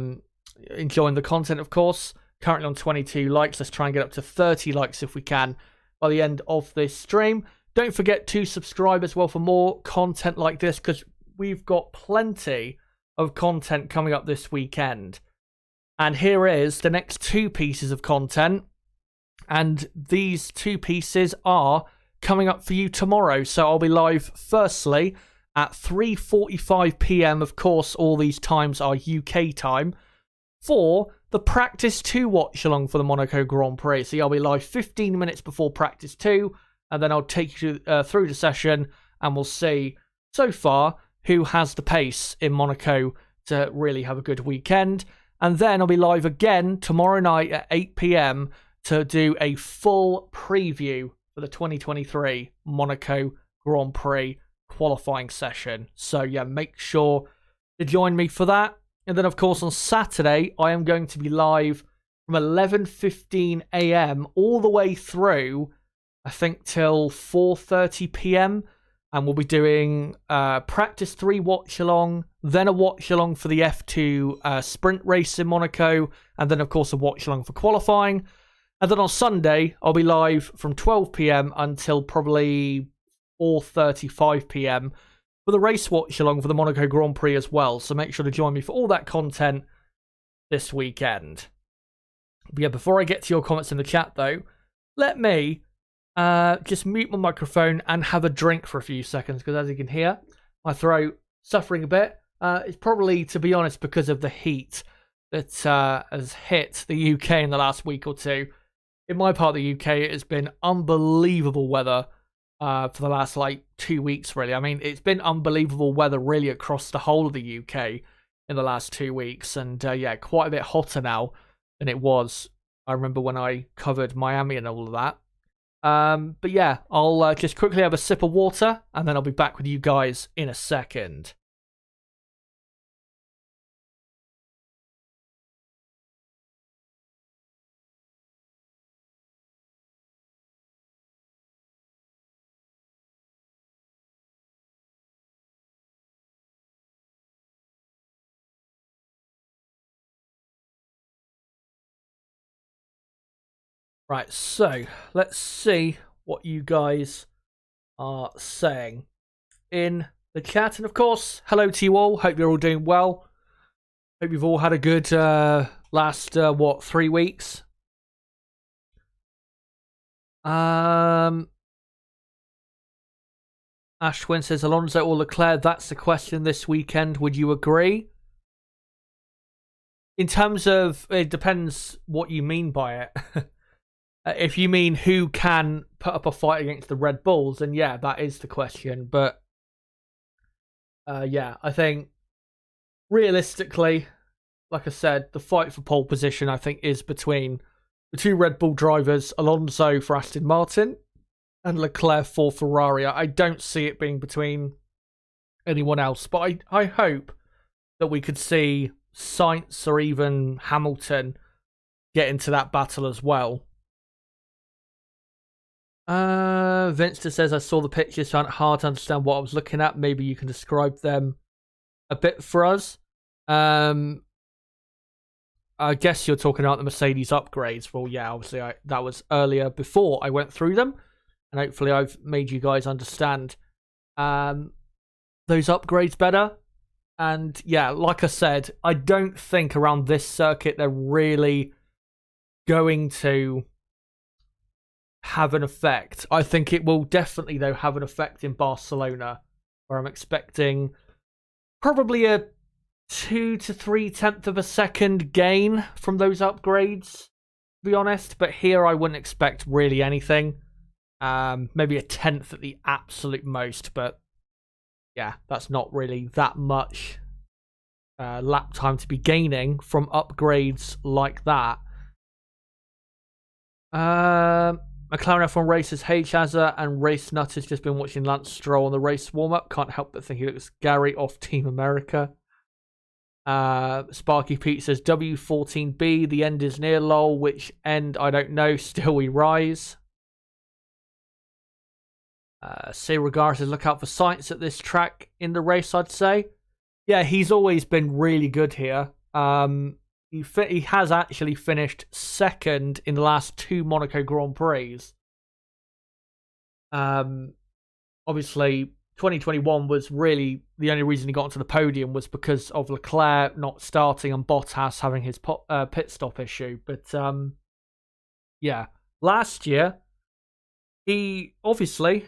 enjoying the content, of course. Currently on 22 likes. Let's try and get up to 30 likes if we can by the end of this stream. Don't forget to subscribe as well for more content like this, because we've got plenty of content coming up this weekend. And here is the next two pieces of content. And these two pieces are coming up for you tomorrow. So I'll be live firstly at 3:45 p.m. Of course, all these times are UK time, for the Practice 2 watch along for the Monaco Grand Prix. So I'll be live 15 minutes before Practice 2, and then I'll take you through the session, and we'll see so far who has the pace in Monaco to really have a good weekend. And then I'll be live again tomorrow night at 8 p.m. to do a full preview for the 2023 Monaco Grand Prix qualifying session. So yeah, make sure to join me for that. And then, of course, on Saturday, I am going to be live from 11:15 a.m. all the way through, I think, till 4:30 p.m. And we'll be doing Practice 3 watch-along, then a watch-along for the F2 sprint race in Monaco, and then, of course, a watch-along for qualifying. And then on Sunday, I'll be live from 12 p.m. until probably 4:35 p.m. for the race watch along for the Monaco Grand Prix as well. So make sure to join me for all that content this weekend. But yeah, before I get to your comments in the chat though, let me just mute my microphone and have a drink for a few seconds, because as you can hear, my throat suffering a bit. It's probably, to be honest, because of the heat that has hit the UK in the last week or two. In my part of the UK, it has been unbelievable weather for the last 2 weeks, really. I mean, it's been unbelievable weather really across the whole of the UK in the last 2 weeks, and yeah, quite a bit hotter now than it was. I remember when I covered Miami and all of that. But yeah, I'll just quickly have a sip of water, and then I'll be back with you guys in a second. Right, so let's see what you guys are saying in the chat. And of course, hello to you all. Hope you're all doing well. Hope you've all had a good last 3 weeks. Ashwin says Alonso or Leclerc. That's the question this weekend. Would you agree? In terms of, it depends what you mean by it. If you mean who can put up a fight against the Red Bulls, then yeah, that is the question. But yeah, I think realistically, like I said, the fight for pole position, I think, is between the two Red Bull drivers, Alonso for Aston Martin and Leclerc for Ferrari. I don't see it being between anyone else, but I hope that we could see Sainz or even Hamilton get into that battle as well. Vinster says, I saw the pictures, found it hard to understand what I was looking at. Maybe you can describe them a bit for us. I guess you're talking about the Mercedes upgrades. Well, yeah, obviously that was earlier before I went through them. And hopefully I've made you guys understand those upgrades better. And yeah, like I said, I don't think around this circuit they're really going to have an effect. I think it will definitely, though, have an effect in Barcelona, where I'm expecting probably a 2 to 3/10 of a second gain from those upgrades, to be honest. But here I wouldn't expect really anything. Maybe a 10th at the absolute most, but yeah, that's not really that much lap time to be gaining from upgrades like that. McLaren F1 racers, hey Chazza and Race Nut has just been watching Lance Stroll on the race warm-up. Can't help but think he looks Gary off Team America. Sparky Pete says W14B, the end is near, lol. Which end? I don't know. Still we rise. Say Regar says look out for Sainz at this track in the race, I'd say. Yeah, he's always been really good here. He has actually finished second in the last 2 Monaco Grand Prix. Obviously, 2021 was really the only reason he got onto the podium was because of Leclerc not starting and Bottas having his pit stop issue. But yeah, last year, he obviously,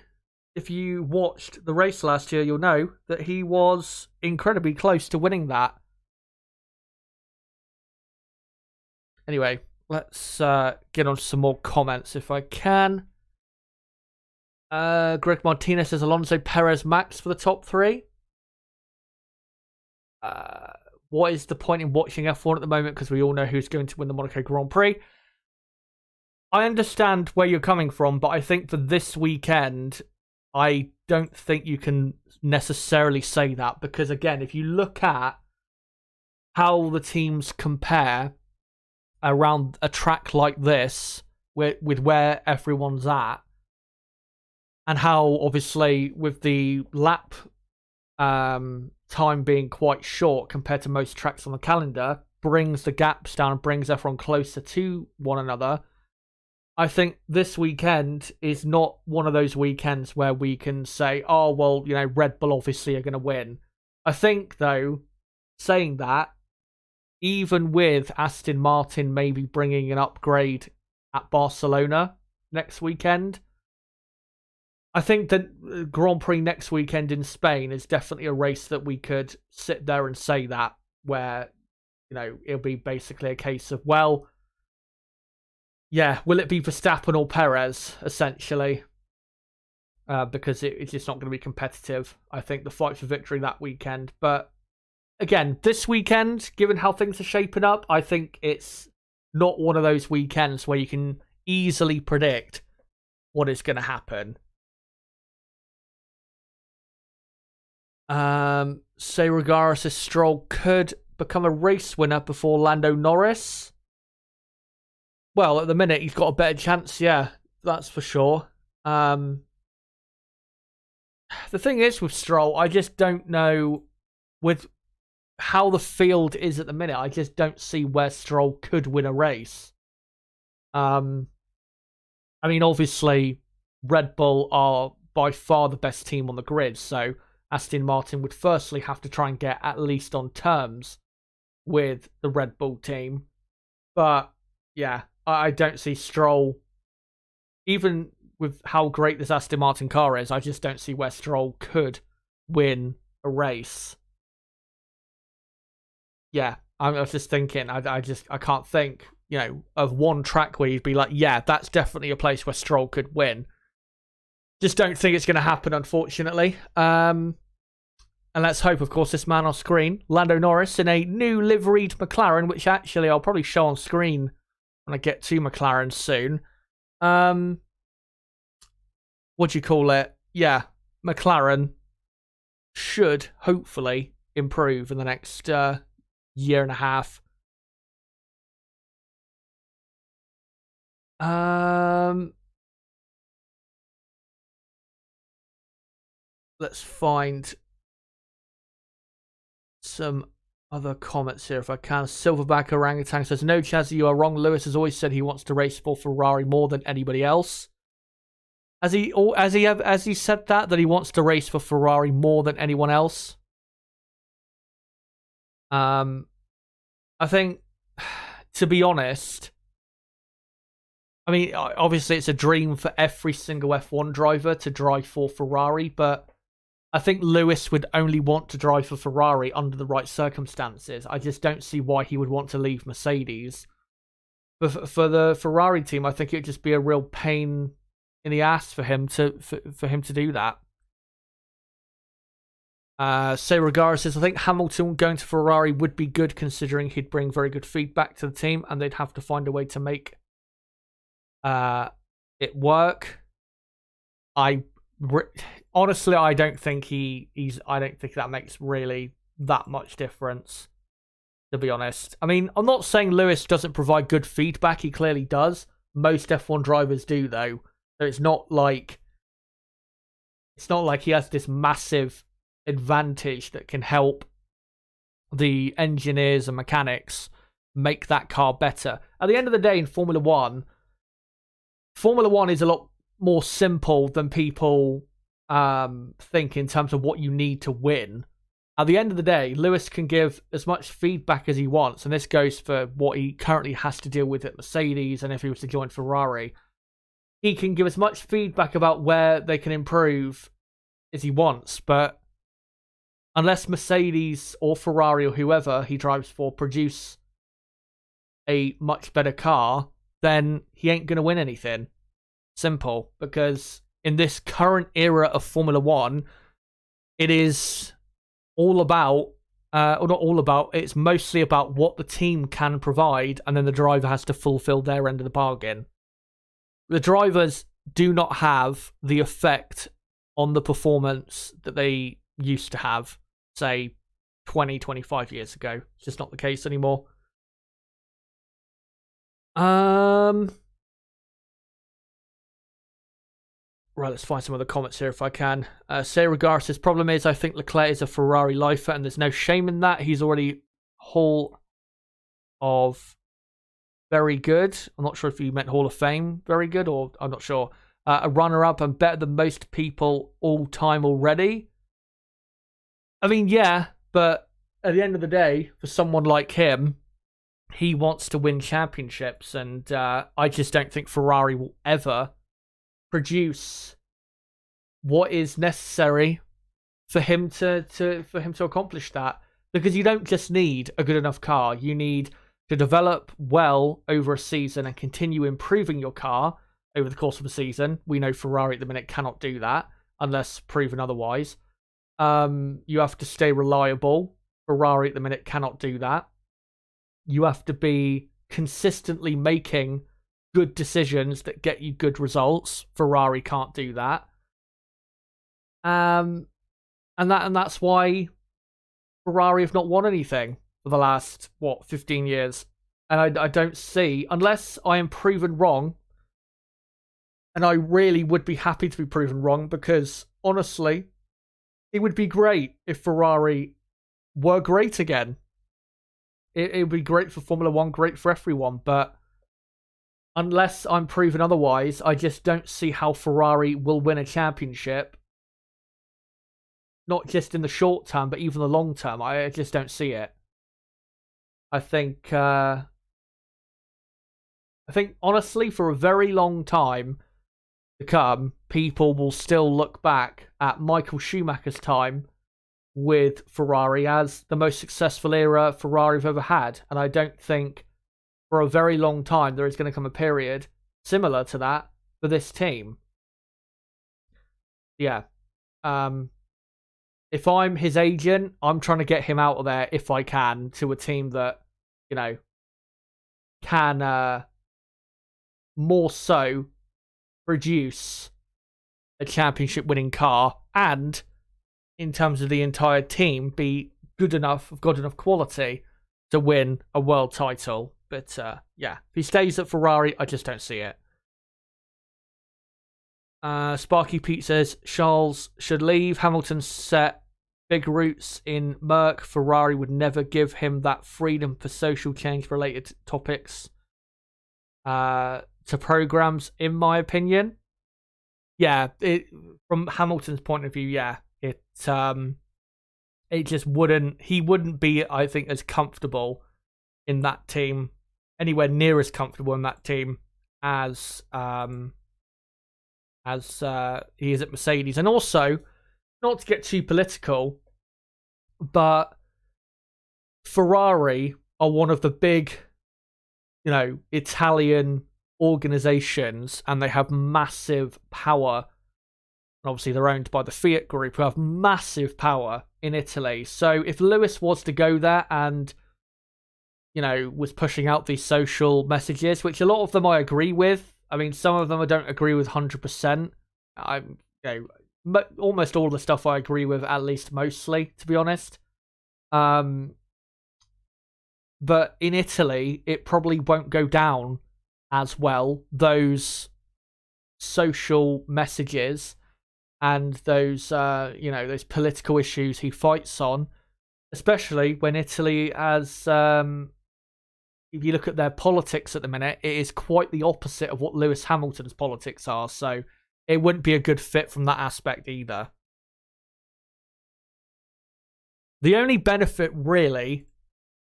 if you watched the race last year, you'll know that he was incredibly close to winning that. Anyway, let's get on to some more comments if I can. Greg Martinez says Alonso, Perez, Max for the top 3. What is the point in watching F1 at the moment? Because we all know who's going to win the Monaco Grand Prix. I understand where you're coming from, but I think for this weekend, I don't think you can necessarily say that. Because again, if you look at how the teams compare around a track like this, with where everyone's at, and how obviously with the lap time being quite short compared to most tracks on the calendar, brings the gaps down and brings everyone closer to one another. I think this weekend is not one of those weekends where we can say, oh, well, you know, Red Bull obviously are going to win. I think, though, saying that, even with Aston Martin maybe bringing an upgrade at Barcelona next weekend, I think that Grand Prix next weekend in Spain is definitely a race that we could sit there and say that, where, you know, it'll be basically a case of, well, yeah, will it be Verstappen or Perez, essentially? Because it's just not going to be competitive. I think the fight for victory that weekend. But again, this weekend, given how things are shaping up, I think it's not one of those weekends where you can easily predict what is going to happen. Say Regaris says Stroll could become a race winner before Lando Norris. Well, at the minute, he's got a better chance, yeah, that's for sure. The thing is with Stroll, I just don't know, with how the field is at the minute, I just don't see where Stroll could win a race. I mean, obviously, Red Bull are by far the best team on the grid, so Aston Martin would firstly have to try and get at least on terms with the Red Bull team. But yeah, I don't see Stroll, even with how great this Aston Martin car is, I just don't see where Stroll could win a race. Yeah, I was just thinking, I can't think, of one track where you'd be like, yeah, that's definitely a place where Stroll could win. Just don't think it's going to happen, unfortunately. And let's hope, of course, this man on screen, Lando Norris, in a new liveried McLaren, which actually I'll probably show on screen when I get to McLaren soon. What do you call it? Yeah, McLaren should hopefully improve in the next year and a half. Let's find some other comments here if I can. Silverback Orangutan says, no, Chazzy, you are wrong. Lewis has always said he wants to race for Ferrari more than anybody else. Has he said that he wants to race for Ferrari more than anyone else? I think, to be honest, I mean, obviously it's a dream for every single F1 driver to drive for Ferrari, but I think Lewis would only want to drive for Ferrari under the right circumstances. I just don't see why he would want to leave Mercedes. But for the Ferrari team, I think it would just be a real pain in the ass for him to do that. Say regardless, I think Hamilton going to Ferrari would be good, considering he'd bring very good feedback to the team, and they'd have to find a way to make it work. Honestly, I don't think I don't think that makes really that much difference, to be honest. I mean, I'm not saying Lewis doesn't provide good feedback. He clearly does. Most F1 drivers do, though. So it's not like he has this massive advantage that can help the engineers and mechanics make that car better. At the end of the day, in Formula One is a lot more simple than people think in terms of what you need to win. At the end of the day, Lewis can give as much feedback as he wants, and this goes for what he currently has to deal with at Mercedes, and if he was to join Ferrari. He can give as much feedback about where they can improve as he wants, but unless Mercedes or Ferrari or whoever he drives for produce a much better car, then he ain't going to win anything. Simple. Because in this current era of Formula One, it is all about, or not all about, it's mostly about what the team can provide, and then the driver has to fulfill their end of the bargain. The drivers do not have the effect on the performance that they used to have, say, 20, 25 years ago. It's just not the case anymore. Right, let's find some other comments here if I can. Say regardless, his problem is I think Leclerc is a Ferrari lifer, and there's no shame in that. He's already Hall of very good. I'm not sure if you meant Hall of Fame very good, or I'm not sure. A runner-up and better than most people all time already. I mean, yeah, but at the end of the day, for someone like him, he wants to win championships, and I just don't think Ferrari will ever produce what is necessary for him to accomplish that. Because you don't just need a good enough car, you need to develop well over a season and continue improving your car over the course of a season. We know Ferrari at the minute cannot do that unless proven otherwise. You have to stay reliable. Ferrari at the minute cannot do that. You have to be consistently making good decisions that get you good results. Ferrari can't do that. And that's why Ferrari have not won anything for the last 15 years. And I don't see, unless I am proven wrong, and I really would be happy to be proven wrong, because honestly, it would be great if Ferrari were great again. It would be great for Formula One, great for everyone, but unless I'm proven otherwise, I just don't see how Ferrari will win a championship. Not just in the short term, but even the long term. I just don't see it. I think honestly, for a very long time to come, people will still look back at Michael Schumacher's time with Ferrari as the most successful era Ferrari have ever had. And I don't think for a very long time there is going to come a period similar to that for this team. Yeah. If I'm his agent, I'm trying to get him out of there if I can to a team that, you know, can more so produce a championship winning car and, in terms of the entire team, be good enough, of good enough quality to win a world title. But yeah, if he stays at Ferrari, I just don't see it. Sparky Pete says Charles should leave. Hamilton set big roots in Merc. Ferrari would never give him that freedom for social change related topics to programs, in my opinion. Yeah, from Hamilton's point of view, yeah, it just wouldn't. He wouldn't be, I think, as comfortable in that team, anywhere near as comfortable in that team as he is at Mercedes. And also, not to get too political, but Ferrari are one of the big, Italian organizations, and they have massive power. Obviously, they're owned by the Fiat Group, who have massive power in Italy. So if Lewis was to go there and, was pushing out these social messages, which a lot of them I agree with. I mean, some of them I don't agree with 100%. Almost all the stuff I agree with, at least mostly, to be honest. But in Italy, it probably won't go down as well, those social messages and those, those political issues he fights on, especially when Italy has, if you look at their politics at the minute, it is quite the opposite of what Lewis Hamilton's politics are. So it wouldn't be a good fit from that aspect either. The only benefit, really,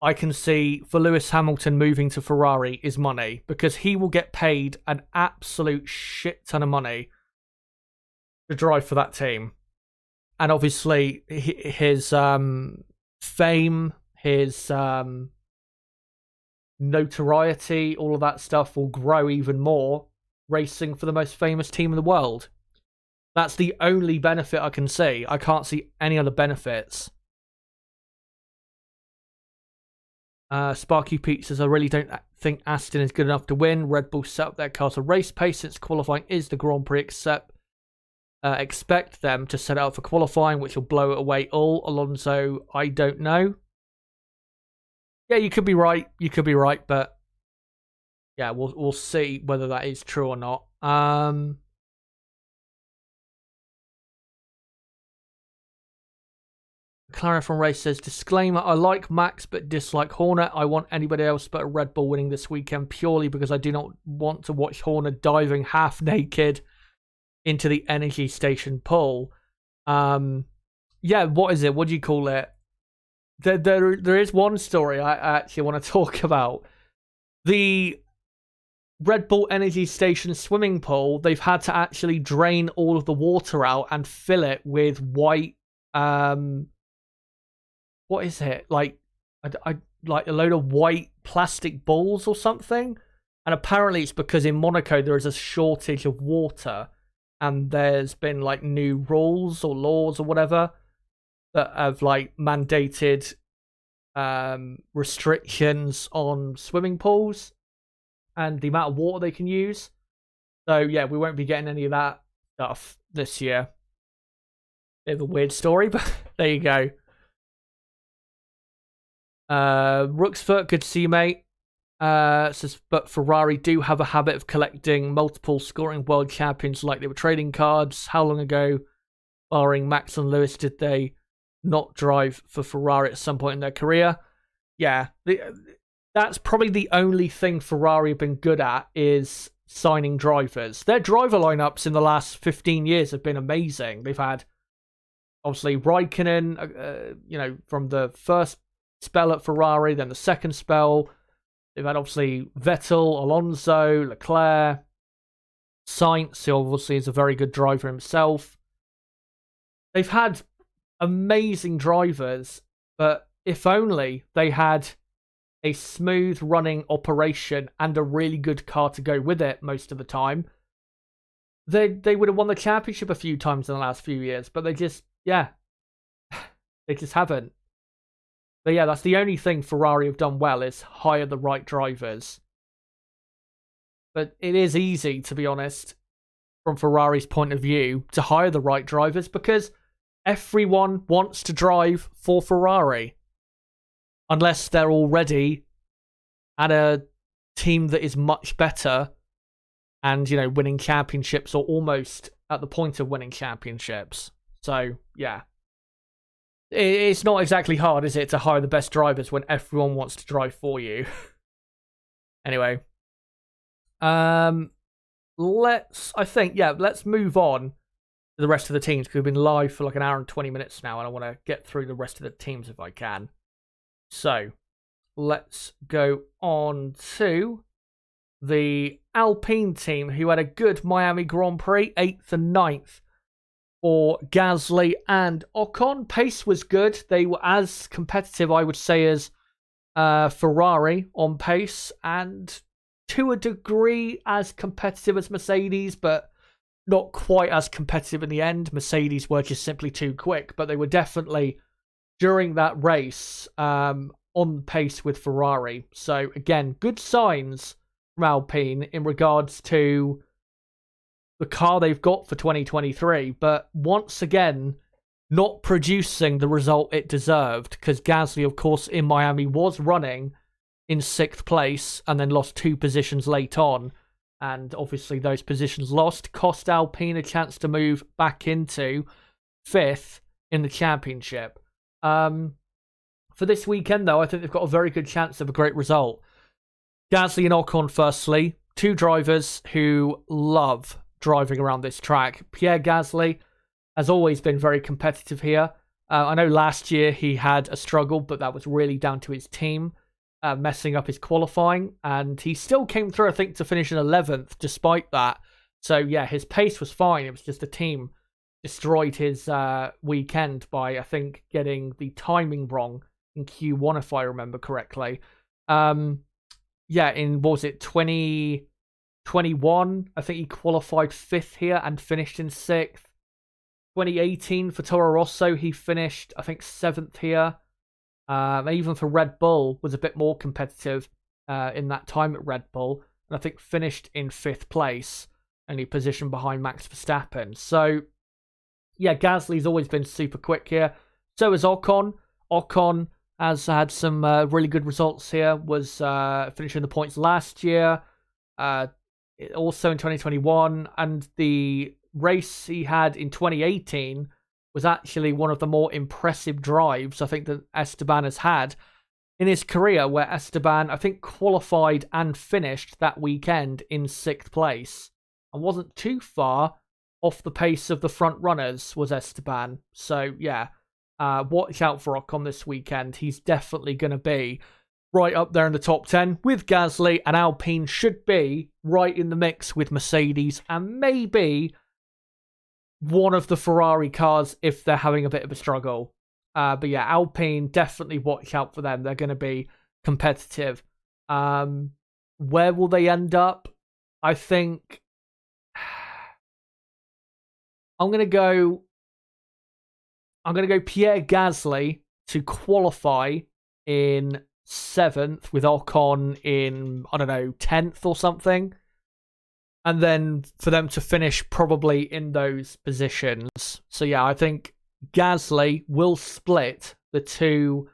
I can see for Lewis Hamilton moving to Ferrari is money, because he will get paid an absolute shit ton of money to drive for that team. And obviously, his fame, his notoriety, all of that stuff will grow even more racing for the most famous team in the world. That's the only benefit I can see. I can't see any other benefits. Sparky Pete says, I really don't think Aston is good enough to win. Red Bull set up their car to race pace since qualifying is the Grand Prix, expect them to set it up for qualifying, which will blow it away all. Alonso, I don't know. Yeah, you could be right. But yeah, we'll see whether that is true or not. Clara from Race says, disclaimer, I like Max but dislike Horner. I want anybody else but a Red Bull winning this weekend purely because I do not want to watch Horner diving half naked into the energy station pool. Yeah, what is it? What do you call it? There is one story I actually want to talk about. The Red Bull Energy Station swimming pool, they've had to actually drain all of the water out and fill it with white, what is it? Like a load of white plastic balls or something. And apparently it's because in Monaco there is a shortage of water, and there's been like new rules or laws or whatever that have like mandated restrictions on swimming pools and the amount of water they can use. So yeah, we won't be getting any of that stuff this year. Bit of a weird story, but there you go. Rooksfoot, good to see you, mate. Says, but Ferrari do have a habit of collecting multiple scoring world champions like they were trading cards. How long ago, barring Max and Lewis, did they not drive for Ferrari at some point in their career? Yeah, that's probably the only thing Ferrari have been good at is signing drivers. Their driver lineups in the last 15 years have been amazing. They've had, obviously, Raikkonen, from the first spell at Ferrari, then the second spell. They've had, obviously, Vettel, Alonso, Leclerc, Sainz, who obviously is a very good driver himself. They've had amazing drivers, but if only they had a smooth running operation and a really good car to go with it most of the time, they would have won the championship a few times in the last few years, but they just haven't. But yeah, that's the only thing Ferrari have done well, is hire the right drivers. But it is easy, to be honest, from Ferrari's point of view, to hire the right drivers because everyone wants to drive for Ferrari. Unless they're already at a team that is much better and, winning championships or almost at the point of winning championships. So, yeah. It's not exactly hard, is it, to hire the best drivers when everyone wants to drive for you? Anyway. Let's move on to the rest of the teams, because we've been live for like an hour and 20 minutes now, and I want to get through the rest of the teams if I can. So, let's go on to the Alpine team, who had a good Miami Grand Prix, 8th and 9th for Gasly and Ocon. Pace was good. They were as competitive, I would say, as Ferrari on pace, and to a degree as competitive as Mercedes, but not quite as competitive in the end. Mercedes were just simply too quick, but they were definitely, during that race, on pace with Ferrari. So again, good signs from Alpine in regards to the car they've got for 2023, but once again, not producing the result it deserved, because Gasly, of course, in Miami was running in 6th place and then lost 2 positions late on, and obviously those positions lost cost Alpine a chance to move back into 5th in the championship. For this weekend, though, I think they've got a very good chance of a great result. Gasly and Ocon, firstly, 2 drivers who love driving around this track. Pierre Gasly has always been very competitive here. I know last year he had a struggle, but that was really down to his team messing up his qualifying, and he still came through, I think, to finish in 11th despite that. So yeah, his pace was fine. It was just the team destroyed his weekend by, I think, getting the timing wrong in Q1, if I remember correctly. In, what was it, 2021? I think he qualified 5th here and finished in 6th. 2018 for Toro Rosso, he finished, I think, 7th here. Even for Red Bull, was a bit more competitive in that time at Red Bull, and I think finished in 5th place, only position behind Max Verstappen. So, yeah, Gasly's always been super quick here. So is Ocon. Ocon has had some really good results here, was finishing the points last year, also in 2021, and the race he had in 2018 was actually one of the more impressive drives, I think, that Esteban has had in his career, where Esteban, I think, qualified and finished that weekend in 6th place and wasn't too far off the pace of the front runners, was Esteban. So, yeah, watch out for Ocon this weekend. He's definitely going to be right up there in the top 10 with Gasly, and Alpine should be right in the mix with Mercedes and maybe one of the Ferrari cars if they're having a bit of a struggle. But yeah, Alpine, definitely watch out for them. They're going to be competitive. Where will they end up? I think I'm going to go Pierre Gasly to qualify in 7th with Ocon in, 10th or something. And then for them to finish probably in those positions. So yeah, I think Gasly will split the 2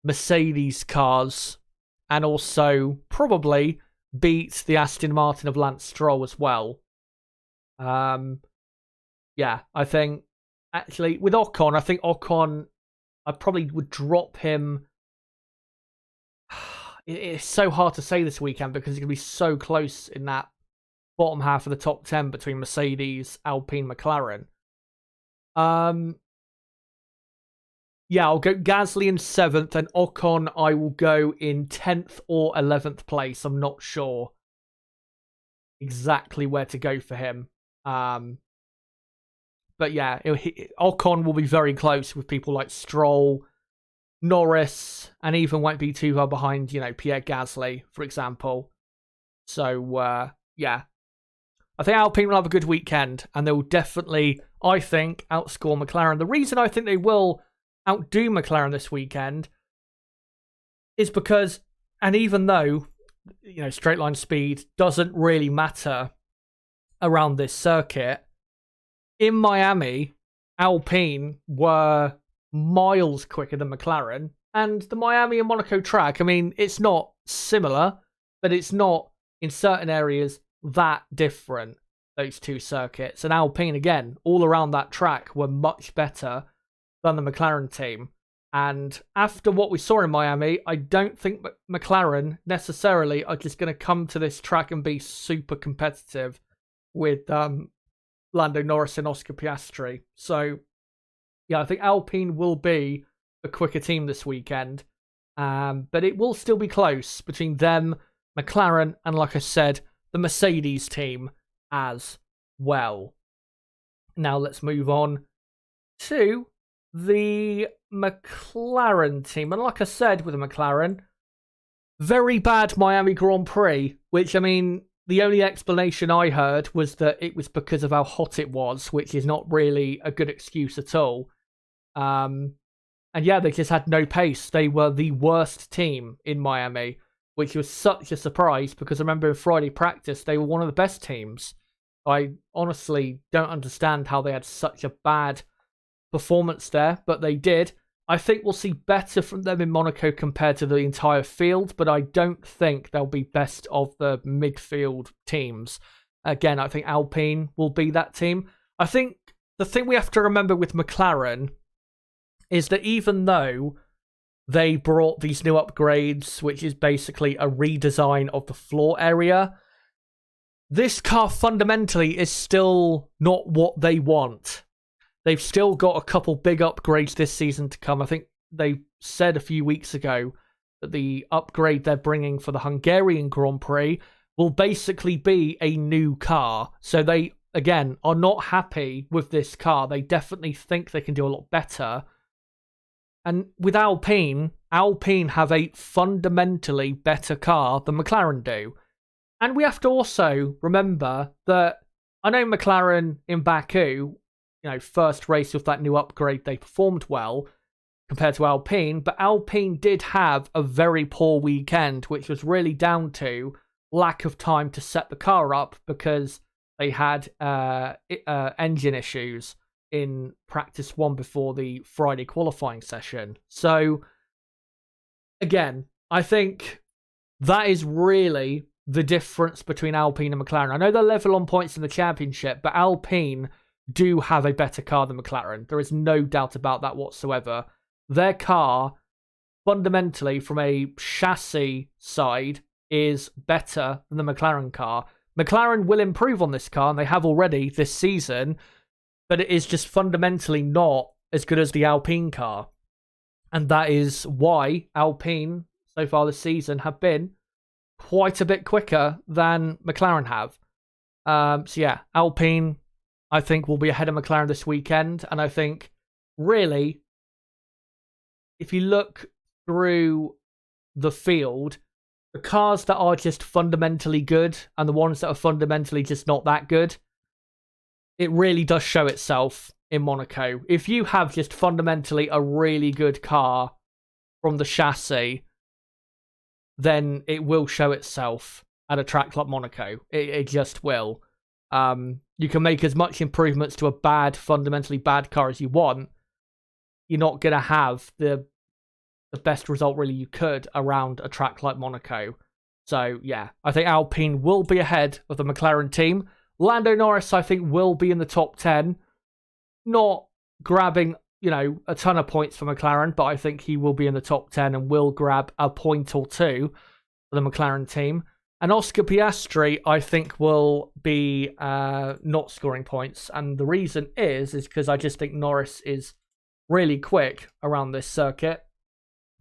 Mercedes cars and also probably beat the Aston Martin of Lance Stroll as well. Yeah, I think actually with Ocon, I probably would drop him. it's so hard to say this weekend because it's going to be so close in that bottom half of the top 10 between Mercedes, Alpine, McLaren. Yeah, I'll go Gasly in 7th, and Ocon I will go in 10th or 11th place. I'm not sure exactly where to go for him. But yeah, Ocon will be very close with people like Stroll, Norris, and even won't be too far behind, Pierre Gasly, for example. So, yeah. I think Alpine will have a good weekend, and they will definitely, I think, outscore McLaren. The reason I think they will outdo McLaren this weekend is because, and even though, straight line speed doesn't really matter around this circuit, in Miami, Alpine were miles quicker than McLaren, and the Miami and Monaco track, I mean, it's not similar, but it's not, in certain areas, that different, those two circuits. And Alpine, again, all around that track were much better than the McLaren team. And after what we saw in Miami, I don't think McLaren necessarily are just going to come to this track and be super competitive with Lando Norris and Oscar Piastri. So, yeah, I think Alpine will be a quicker team this weekend. But it will still be close between them, McLaren, and like I said, the Mercedes team as well. Now let's move on to the McLaren team. And like I said with the McLaren, very bad Miami Grand Prix, which, I mean, the only explanation I heard was that it was because of how hot it was, which is not really a good excuse at all. And yeah, they just had no pace. They were the worst team in Miami, which was such a surprise because I remember in Friday practice, they were one of the best teams. I honestly don't understand how they had such a bad performance there, but they did. I think we'll see better from them in Monaco compared to the entire field, but I don't think they'll be best of the midfield teams. Again, I think Alpine will be that team. I think the thing we have to remember with McLaren is that even though they brought these new upgrades, which is basically a redesign of the floor area, this car fundamentally is still not what they want. They've still got a couple big upgrades this season to come. I think they said a few weeks ago that the upgrade they're bringing for the Hungarian Grand Prix will basically be a new car. So they, again, are not happy with this car. They definitely think they can do a lot better. And with Alpine, Alpine have a fundamentally better car than McLaren do. And we have to also remember that I know McLaren in Baku, first race with that new upgrade, they performed well compared to Alpine, but Alpine did have a very poor weekend, which was really down to lack of time to set the car up because they had engine issues in practice one before the Friday qualifying session. So, again, I think that is really the difference between Alpine and McLaren. I know they're level on points in the championship, but Alpine do have a better car than McLaren. There is no doubt about that whatsoever. Their car, fundamentally, from a chassis side, is better than the McLaren car. McLaren will improve on this car, and they have already this season, but it is just fundamentally not as good as the Alpine car. And that is why Alpine, so far this season, have been quite a bit quicker than McLaren have. So yeah, Alpine, I think, will be ahead of McLaren this weekend. And I think, really, if you look through the field, the cars that are just fundamentally good and the ones that are fundamentally just not that good, it really does show itself in Monaco. If you have just fundamentally a really good car from the chassis, then it will show itself at a track like Monaco. It just will. You can make as much improvements to a fundamentally bad car as you want. You're not going to have the best result really you could around a track like Monaco. So, yeah, I think Alpine will be ahead of the McLaren team. Lando Norris, I think, will be in the top 10. Not grabbing, a ton of points for McLaren, but I think he will be in the top 10 and will grab a point or two. for the McLaren team. And Oscar Piastri, I think, will be not scoring points. And the reason is because I just think Norris is really quick around this circuit.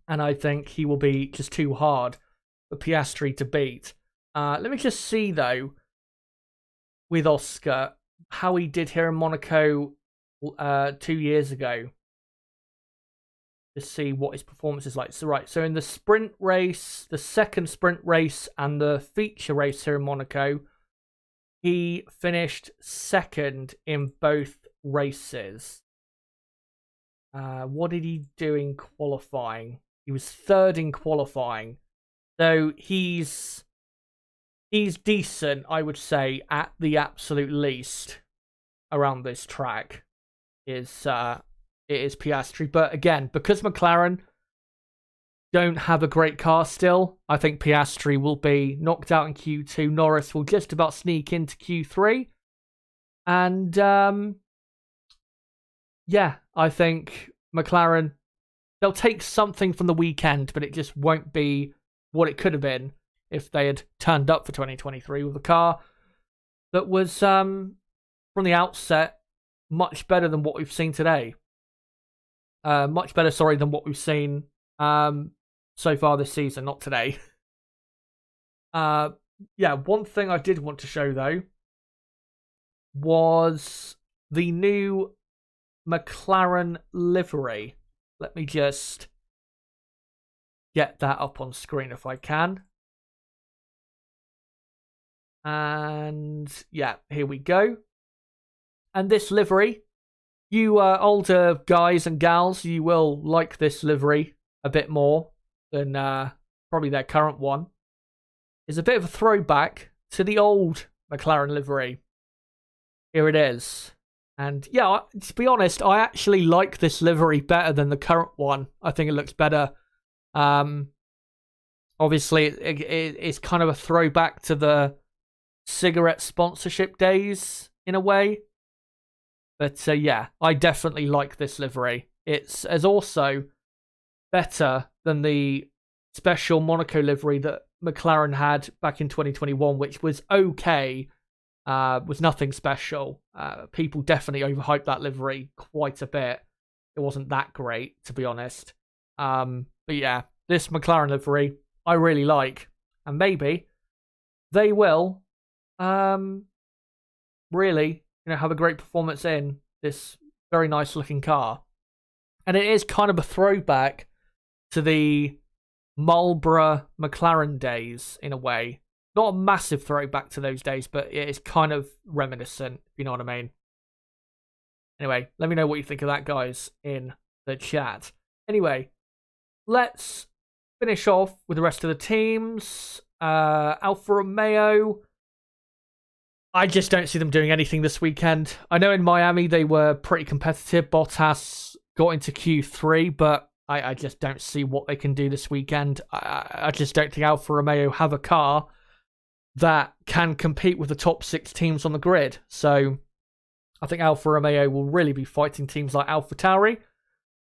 And I think he will be just too hard for Piastri to beat. Let me just see, though, with Oscar, how he did here in Monaco 2 years ago. To see what his performance is like. So in the sprint race, the second sprint race, and the feature race here in Monaco, he finished second in both races. What did he do in qualifying? He was third in qualifying. So he's decent, I would say, at the absolute least around this track. It is Piastri. But again, because McLaren don't have a great car still, I think Piastri will be knocked out in Q2. Norris will just about sneak into Q3. And yeah, I think McLaren, they'll take something from the weekend, but it just won't be what it could have been if they had turned up for 2023 with a car that was, from the outset, much better than what we've seen today. Much better, than what we've seen so far this season, not today. Yeah, one thing I did want to show, though, was the new McLaren livery. Let me just get that up on screen if I can. And yeah, here we go. And this livery, you older guys and gals, you will like this livery a bit more than probably their current one. It's a bit of a throwback to the old McLaren livery. Here it is. And yeah, to be honest, I actually like this livery better than the current one. I think it looks better. Obviously, it's kind of a throwback to the cigarette sponsorship days in a way. But yeah, I definitely like this livery. It's also better than the special Monaco livery that McLaren had back in 2021, which was okay. Was nothing special. People definitely overhyped that livery quite a bit. It wasn't that great, to be honest. But yeah, this McLaren livery I really like, and maybe they will really, have a great performance in this very nice looking car. And it is kind of a throwback to the Marlboro McLaren days in a way. Not a massive throwback to those days, but it is kind of reminiscent, if you know what I mean. Anyway, let me know what you think of that, guys, in the chat. Anyway, let's finish off with the rest of the teams. Alfa Romeo, I just don't see them doing anything this weekend. I know in Miami they were pretty competitive. Bottas got into Q3, but I just don't see what they can do this weekend. I just don't think Alfa Romeo have a car that can compete with the top 6 teams on the grid. So I think Alfa Romeo will really be fighting teams like AlphaTauri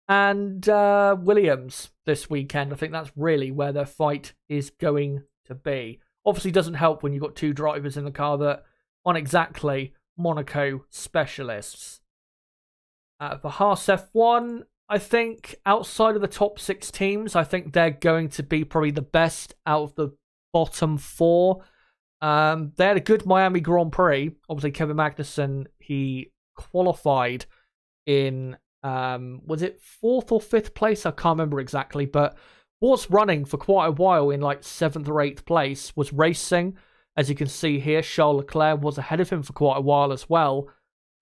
and Williams this weekend. I think that's really where their fight is going to be. Obviously doesn't help when you've got 2 drivers in the car that aren't exactly Monaco specialists. For Haas F1, I think outside of the top 6 teams, I think they're going to be probably the best out of the bottom 4. They had a good Miami Grand Prix. Obviously, Kevin Magnussen, he qualified in, was it 4th or 5th place? I can't remember exactly, but was running for quite a while in like 7th or 8th place, was racing. As you can see here, Charles Leclerc was ahead of him for quite a while as well,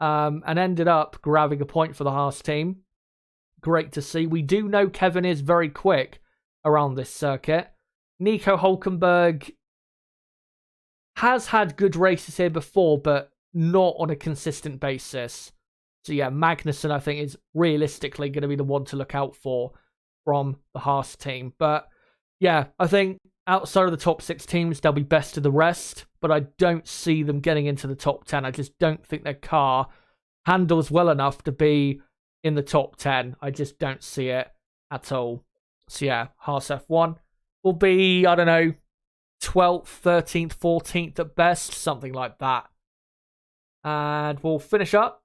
and ended up grabbing a point for the Haas team. Great to see. We do know Kevin is very quick around this circuit. Nico Hülkenberg has had good races here before, but not on a consistent basis. So yeah, Magnussen, I think, is realistically going to be the one to look out for from the Haas team. But yeah, I think outside of the top 6 teams, they'll be best of the rest, but I don't see them getting into the top 10. I just don't think their car handles well enough to be in the top 10. I just don't see it at all. So yeah, Haas F1 will be, I don't know, 12th, 13th, 14th at best, something like that. And we'll finish up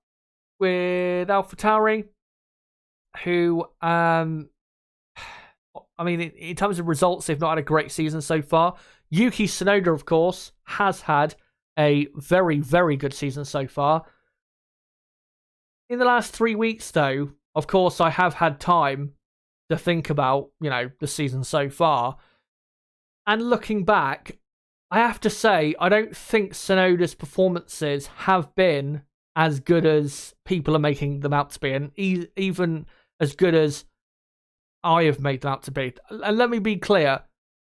with AlphaTauri, who, I mean, in terms of results, they've not had a great season so far. Yuki Tsunoda, of course, has had a very, very good season so far. In the last 3 weeks, though, of course, I have had time to think about, the season so far. And looking back, I have to say, I don't think Tsunoda's performances have been as good as people are making them out to be, and even as good as I have made them out to be. And let me be clear,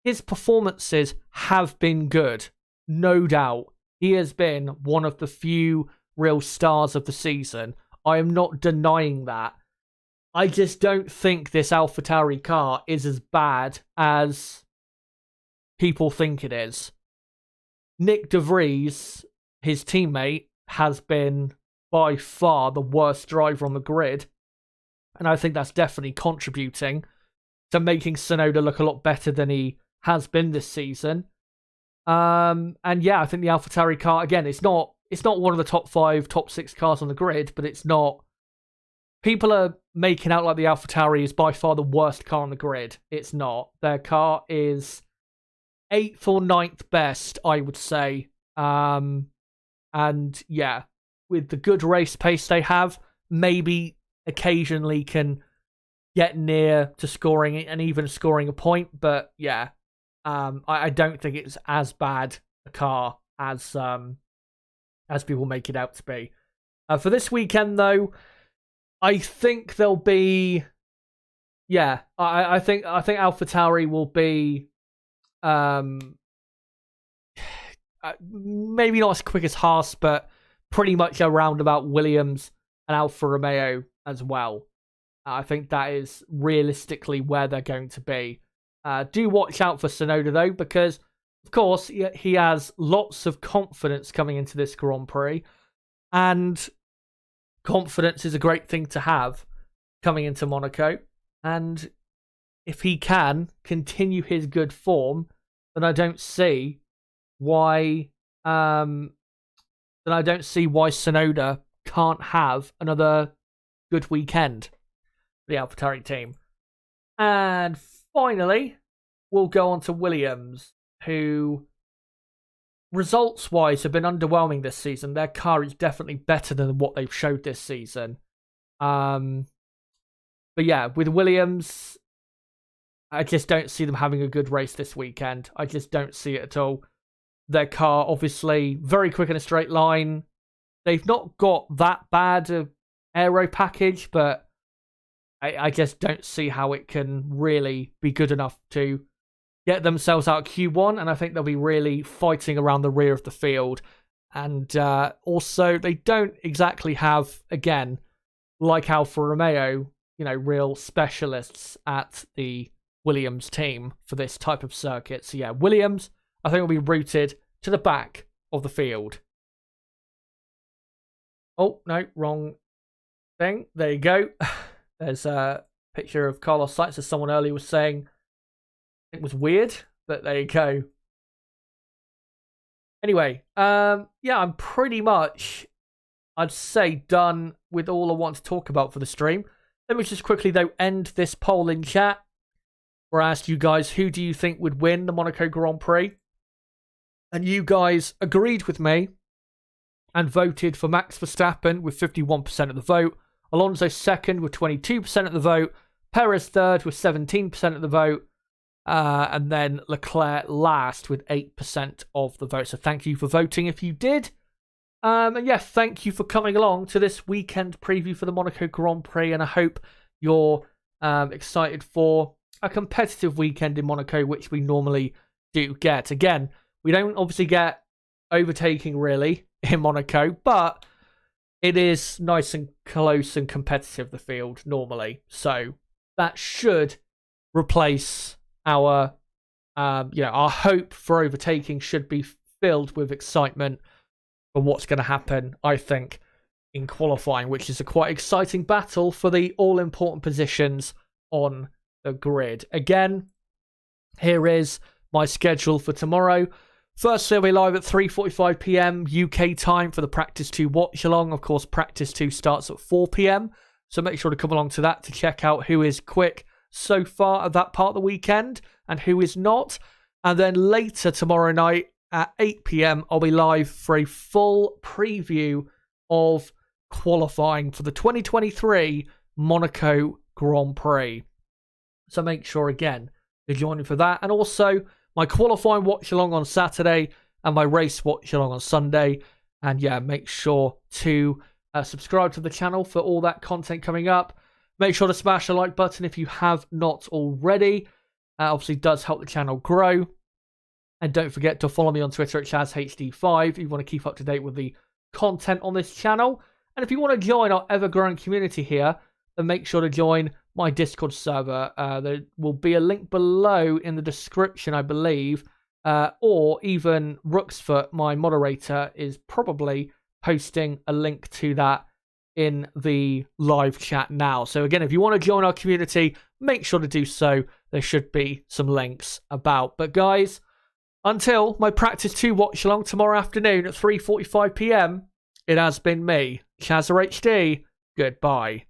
his performances have been good, no doubt. He has been one of the few real stars of the season. I am not denying that. I just don't think this AlphaTauri car is as bad as people think it is. Nick De Vries, his teammate, has been by far the worst driver on the grid. And I think that's definitely contributing to making Tsunoda look a lot better than he has been this season. And yeah, I think the AlphaTauri car, again, it's not one of the top 5, top 6 cars on the grid, but it's not. People are making out like the AlphaTauri is by far the worst car on the grid. It's not. Their car is 8th or 9th best, I would say. And yeah, with the good race pace they have, maybe occasionally can get near to scoring and even scoring a point. But yeah, I don't think it's as bad a car as people make it out to be. For this weekend, though, I think there'll be, yeah, I think AlphaTauri will be, maybe not as quick as Haas, but pretty much around about Williams and Alfa Romeo as well. I think that is realistically where they're going to be. Do watch out for Tsunoda, though, because, of course, he has lots of confidence coming into this Grand Prix, and confidence is a great thing to have coming into Monaco. And if he can continue his good form, then I don't see why Tsunoda can't have another good weekend for the AlphaTauri team. And finally, we'll go on to Williams, who results-wise have been underwhelming this season. Their car is definitely better than what they've showed this season. But yeah, with Williams, I just don't see them having a good race this weekend. I just don't see it at all. Their car, obviously, very quick in a straight line. They've not got that bad an aero package, but I just don't see how it can really be good enough to get themselves out of Q1, and I think they'll be really fighting around the rear of the field. And also, they don't exactly have, again, like Alfa Romeo, real specialists at the Williams team for this type of circuit. So yeah, Williams, I think, will be routed to the back of the field. Oh, no, wrong thing. There you go. There's a picture of Carlos Sainz, as someone earlier was saying. It was weird, but there you go. Anyway, yeah, I'm pretty much, I'd say, done with all I want to talk about for the stream. Let me just quickly, though, end this poll in chat, where I asked you guys, who do you think would win the Monaco Grand Prix? And you guys agreed with me and voted for Max Verstappen with 51% of the vote, Alonso second with 22% of the vote, Perez third with 17% of the vote, and then Leclerc last with 8% of the vote. So thank you for voting if you did. And yeah, thank you for coming along to this weekend preview for the Monaco Grand Prix. And I hope you're excited for a competitive weekend in Monaco, which we normally do get. Again, we don't obviously get overtaking really in Monaco, but it is nice and close and competitive, the field, normally. So that should replace our, our hope for overtaking should be filled with excitement for what's going to happen, I think, in qualifying, which is a quite exciting battle for the all-important positions on the grid. Again, here is my schedule for tomorrow. Firstly, I'll be live at 3:45 p.m. UK time for the Practice 2 watch along. Of course, Practice 2 starts at 4 p.m. So make sure to come along to that to check out who is quick so far at that part of the weekend and who is not. And then later tomorrow night at 8 p.m, I'll be live for a full preview of qualifying for the 2023 Monaco Grand Prix. So make sure again to join me for that. And also my qualifying watch along on Saturday and my race watch along on Sunday. And yeah, make sure to subscribe to the channel for all that content coming up. Make sure to smash the like button if you have not already. Obviously does help the channel grow. And don't forget to follow me on Twitter at ChazHD5 if you want to keep up to date with the content on this channel. And if you want to join our ever-growing community here, then make sure to join my Discord server. There will be a link below in the description, I believe. Or even Rooksfoot, my moderator, is probably posting a link to that in the live chat now. So again, if you want to join our community, make sure to do so. There should be some links about. But guys, until my Practice 2 watch along tomorrow afternoon at 3:45 p.m, it has been me, ChazHD. Goodbye.